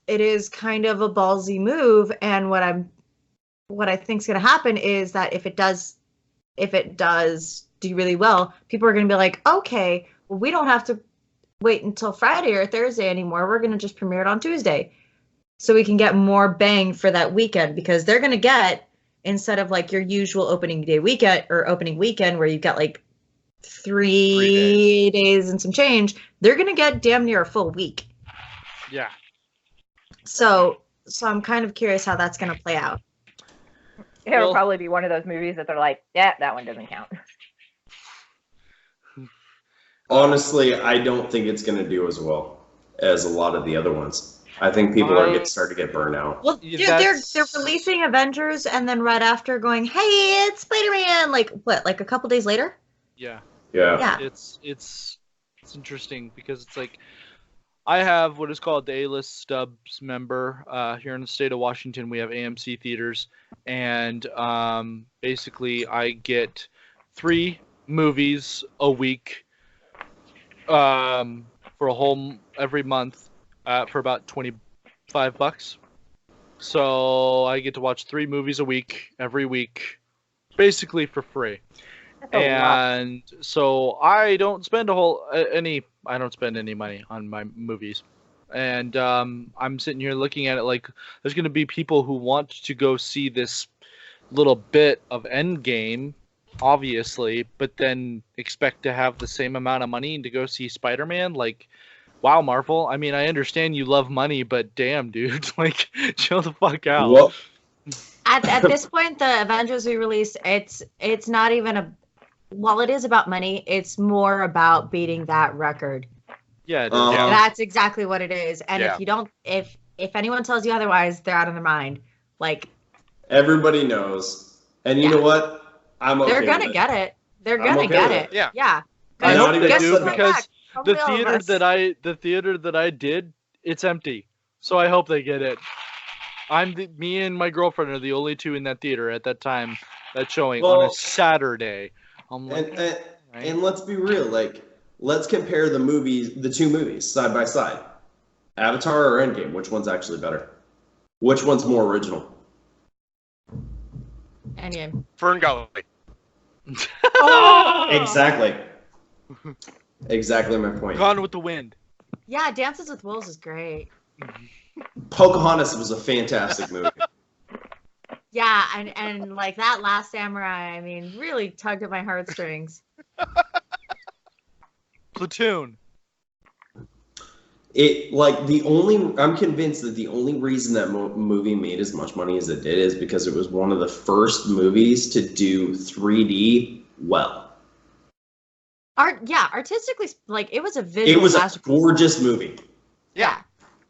kind of a ballsy move, and what I think is gonna happen is that if it does do really well, people are gonna be like, okay, well, we don't have to wait until Friday or Thursday anymore. We're going to just premiere it on Tuesday. so we can get more bang for that weekend, because they're going to get, instead of like your usual opening weekend where you get like 3 days and some change, they're going to get damn near a full week. Yeah. So I'm kind of curious how that's going to play out. It'll probably be one of those movies that they're like, yeah, that one doesn't count. Honestly, I don't think it's going to do as well as a lot of the other ones. I think people are starting to get burnt out. Well, they're releasing Avengers and then right after going, hey, it's Spider-Man. Like what? Like a couple days later? Yeah. Yeah. It's interesting because it's like I have what is called the A-list stubs member here in the state of Washington. We have AMC theaters, and basically I get 3 movies a week for a whole every month for about $25. So I get to watch 3 movies a week every week, basically for free. And so I don't spend I don't spend any money on my movies. And I'm sitting here looking at it like there's going to be people who want to go see this little bit of Endgame, obviously, but then expect to have the same amount of money to go see Spider-Man. Like, wow, Marvel. I mean, I understand you love money, but damn, dude, like, chill the fuck out. Well, At this point, the Avengers we released, it's not even while it is about money, it's more about beating that record. Yeah, That's exactly what it is. And if anyone tells you otherwise, they're out of their mind. Like, everybody knows. And you know what? I'm okay. They're gonna get it. They're gonna get it. Yeah. Yeah. I hope they do, right because back. the theater that I did, it's empty. So I hope they get it. Me and my girlfriend are the only 2 in that theater at that time. That's showing on a Saturday. I'm like, and let's be real, like, let's compare the 2 movies side by side. Avatar or Endgame, which one's actually better? Which one's more original? Endgame. Fern Gully. Exactly. Exactly my point. Gone with the Wind. Yeah, Dances with Wolves is great. Pocahontas was a fantastic movie. Yeah, and like that Last Samurai, I mean, really tugged at my heartstrings. Platoon. I'm convinced that the only reason that movie made as much money as it did is because it was one of the first movies to do 3D well. Artistically, like, it was a visual. It was a gorgeous movie. Yeah.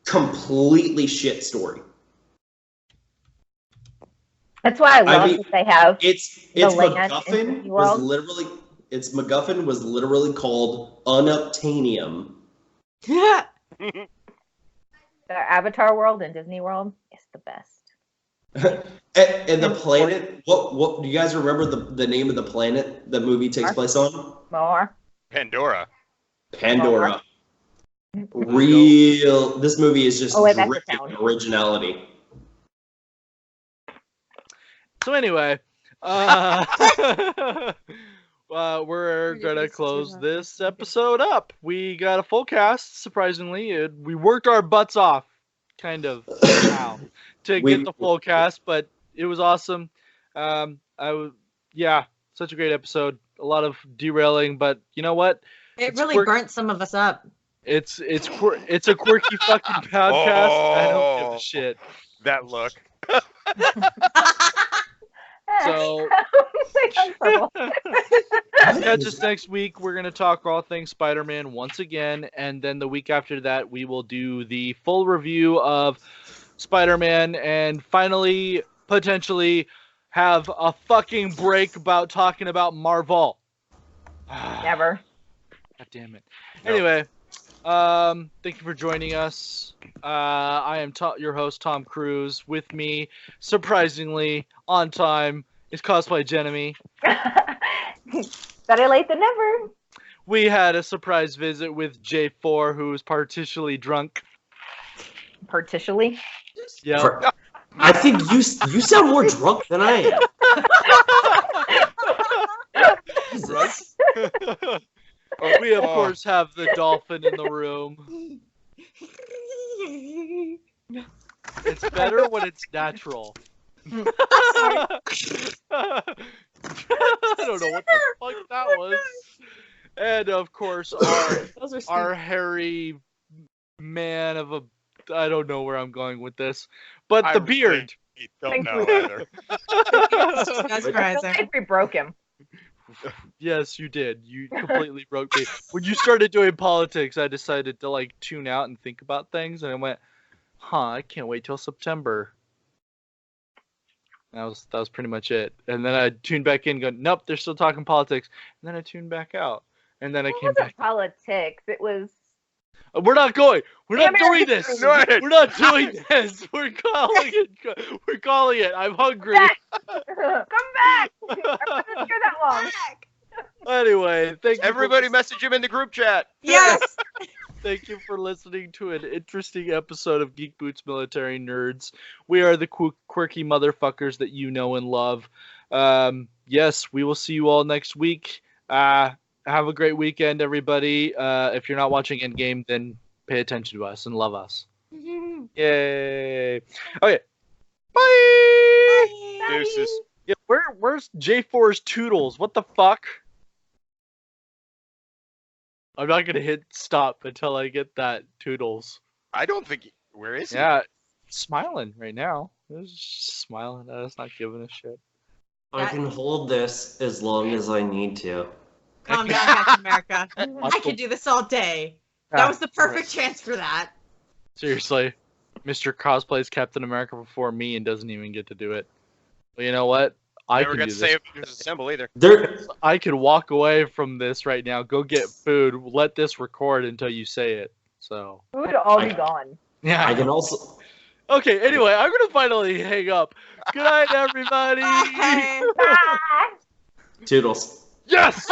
Completely shit story. That's why I love that they have MacGuffin was literally called unobtainium. Yeah. The Avatar world and Disney World is the best. and the planet, what do you guys remember the name of the planet the movie takes place on? More. Pandora. This movie is just dripping originality. So anyway, we're gonna close this episode up. We got a full cast, surprisingly. We worked our butts off, kind of, now, to get the full cast, but it was awesome. Such a great episode. A lot of derailing, but you know what? It really burnt some of us up. It's a quirky fucking podcast. I don't give a shit. That look. So, catch us next week. We're going to talk all things Spider-Man once again. And then the week after that, we will do the full review of Spider-Man. And finally, potentially, have a fucking break about talking about Marvel. Never. God damn it. Nope. Anyway, thank you for joining us. I am your host, Tom Cruise. With me, surprisingly, on time, is Cosplay Jenemy. Better late than never. We had a surprise visit with J4, who was partially drunk. Partially? Yeah. I think you sound more drunk than I am. Jesus. We, of course, have the dolphin in the room. It's better when it's natural. I don't know what the fuck that was. And of course, our hairy man of a, I don't know where I'm going with this, but the beard. Don't know either. I think we broke him. Yes, you did. You completely broke me. When you started doing politics, I decided to like tune out and think about things, and I went, I can't wait till September. That was pretty much it. And then I tuned back in, going, nope, they're still talking politics. And then I tuned back out. And then I came back. Politics. It was. We're not going. We're not doing this. No. We're not doing this. We're calling it. We're calling it. I'm hungry. Come back! I wasn't here that long. Anyway, thank you. Everybody message him in the group chat. Yes. Thank you for listening to an interesting episode of Geek Boots Military Nerds. We are the quirky motherfuckers that you know and love. Yes, we will see you all next week. Have a great weekend, everybody. If you're not watching Endgame, then pay attention to us and love us. Yay. Okay. Bye. Deuces. Yeah, where's J4's Toodles? What the fuck? I'm not gonna hit stop until I get that Toodles. I don't think. Where is he? Yeah, smiling right now. He's just smiling at us, not giving a shit. I can hold this as long as I need to. Calm down, Captain America. I could do this all day. That was the perfect chance for that. Seriously, Mr. Cosplay's Captain America before me and doesn't even get to do it. But you know what? I Never can got do to say this. Avengers Assemble either. I could walk away from this right now, go get food, let this record until you say it. So We would all be gone. yeah. I can also. Okay. Anyway, I'm gonna finally hang up. Good night, everybody. Bye. Bye! Toodles. Yes.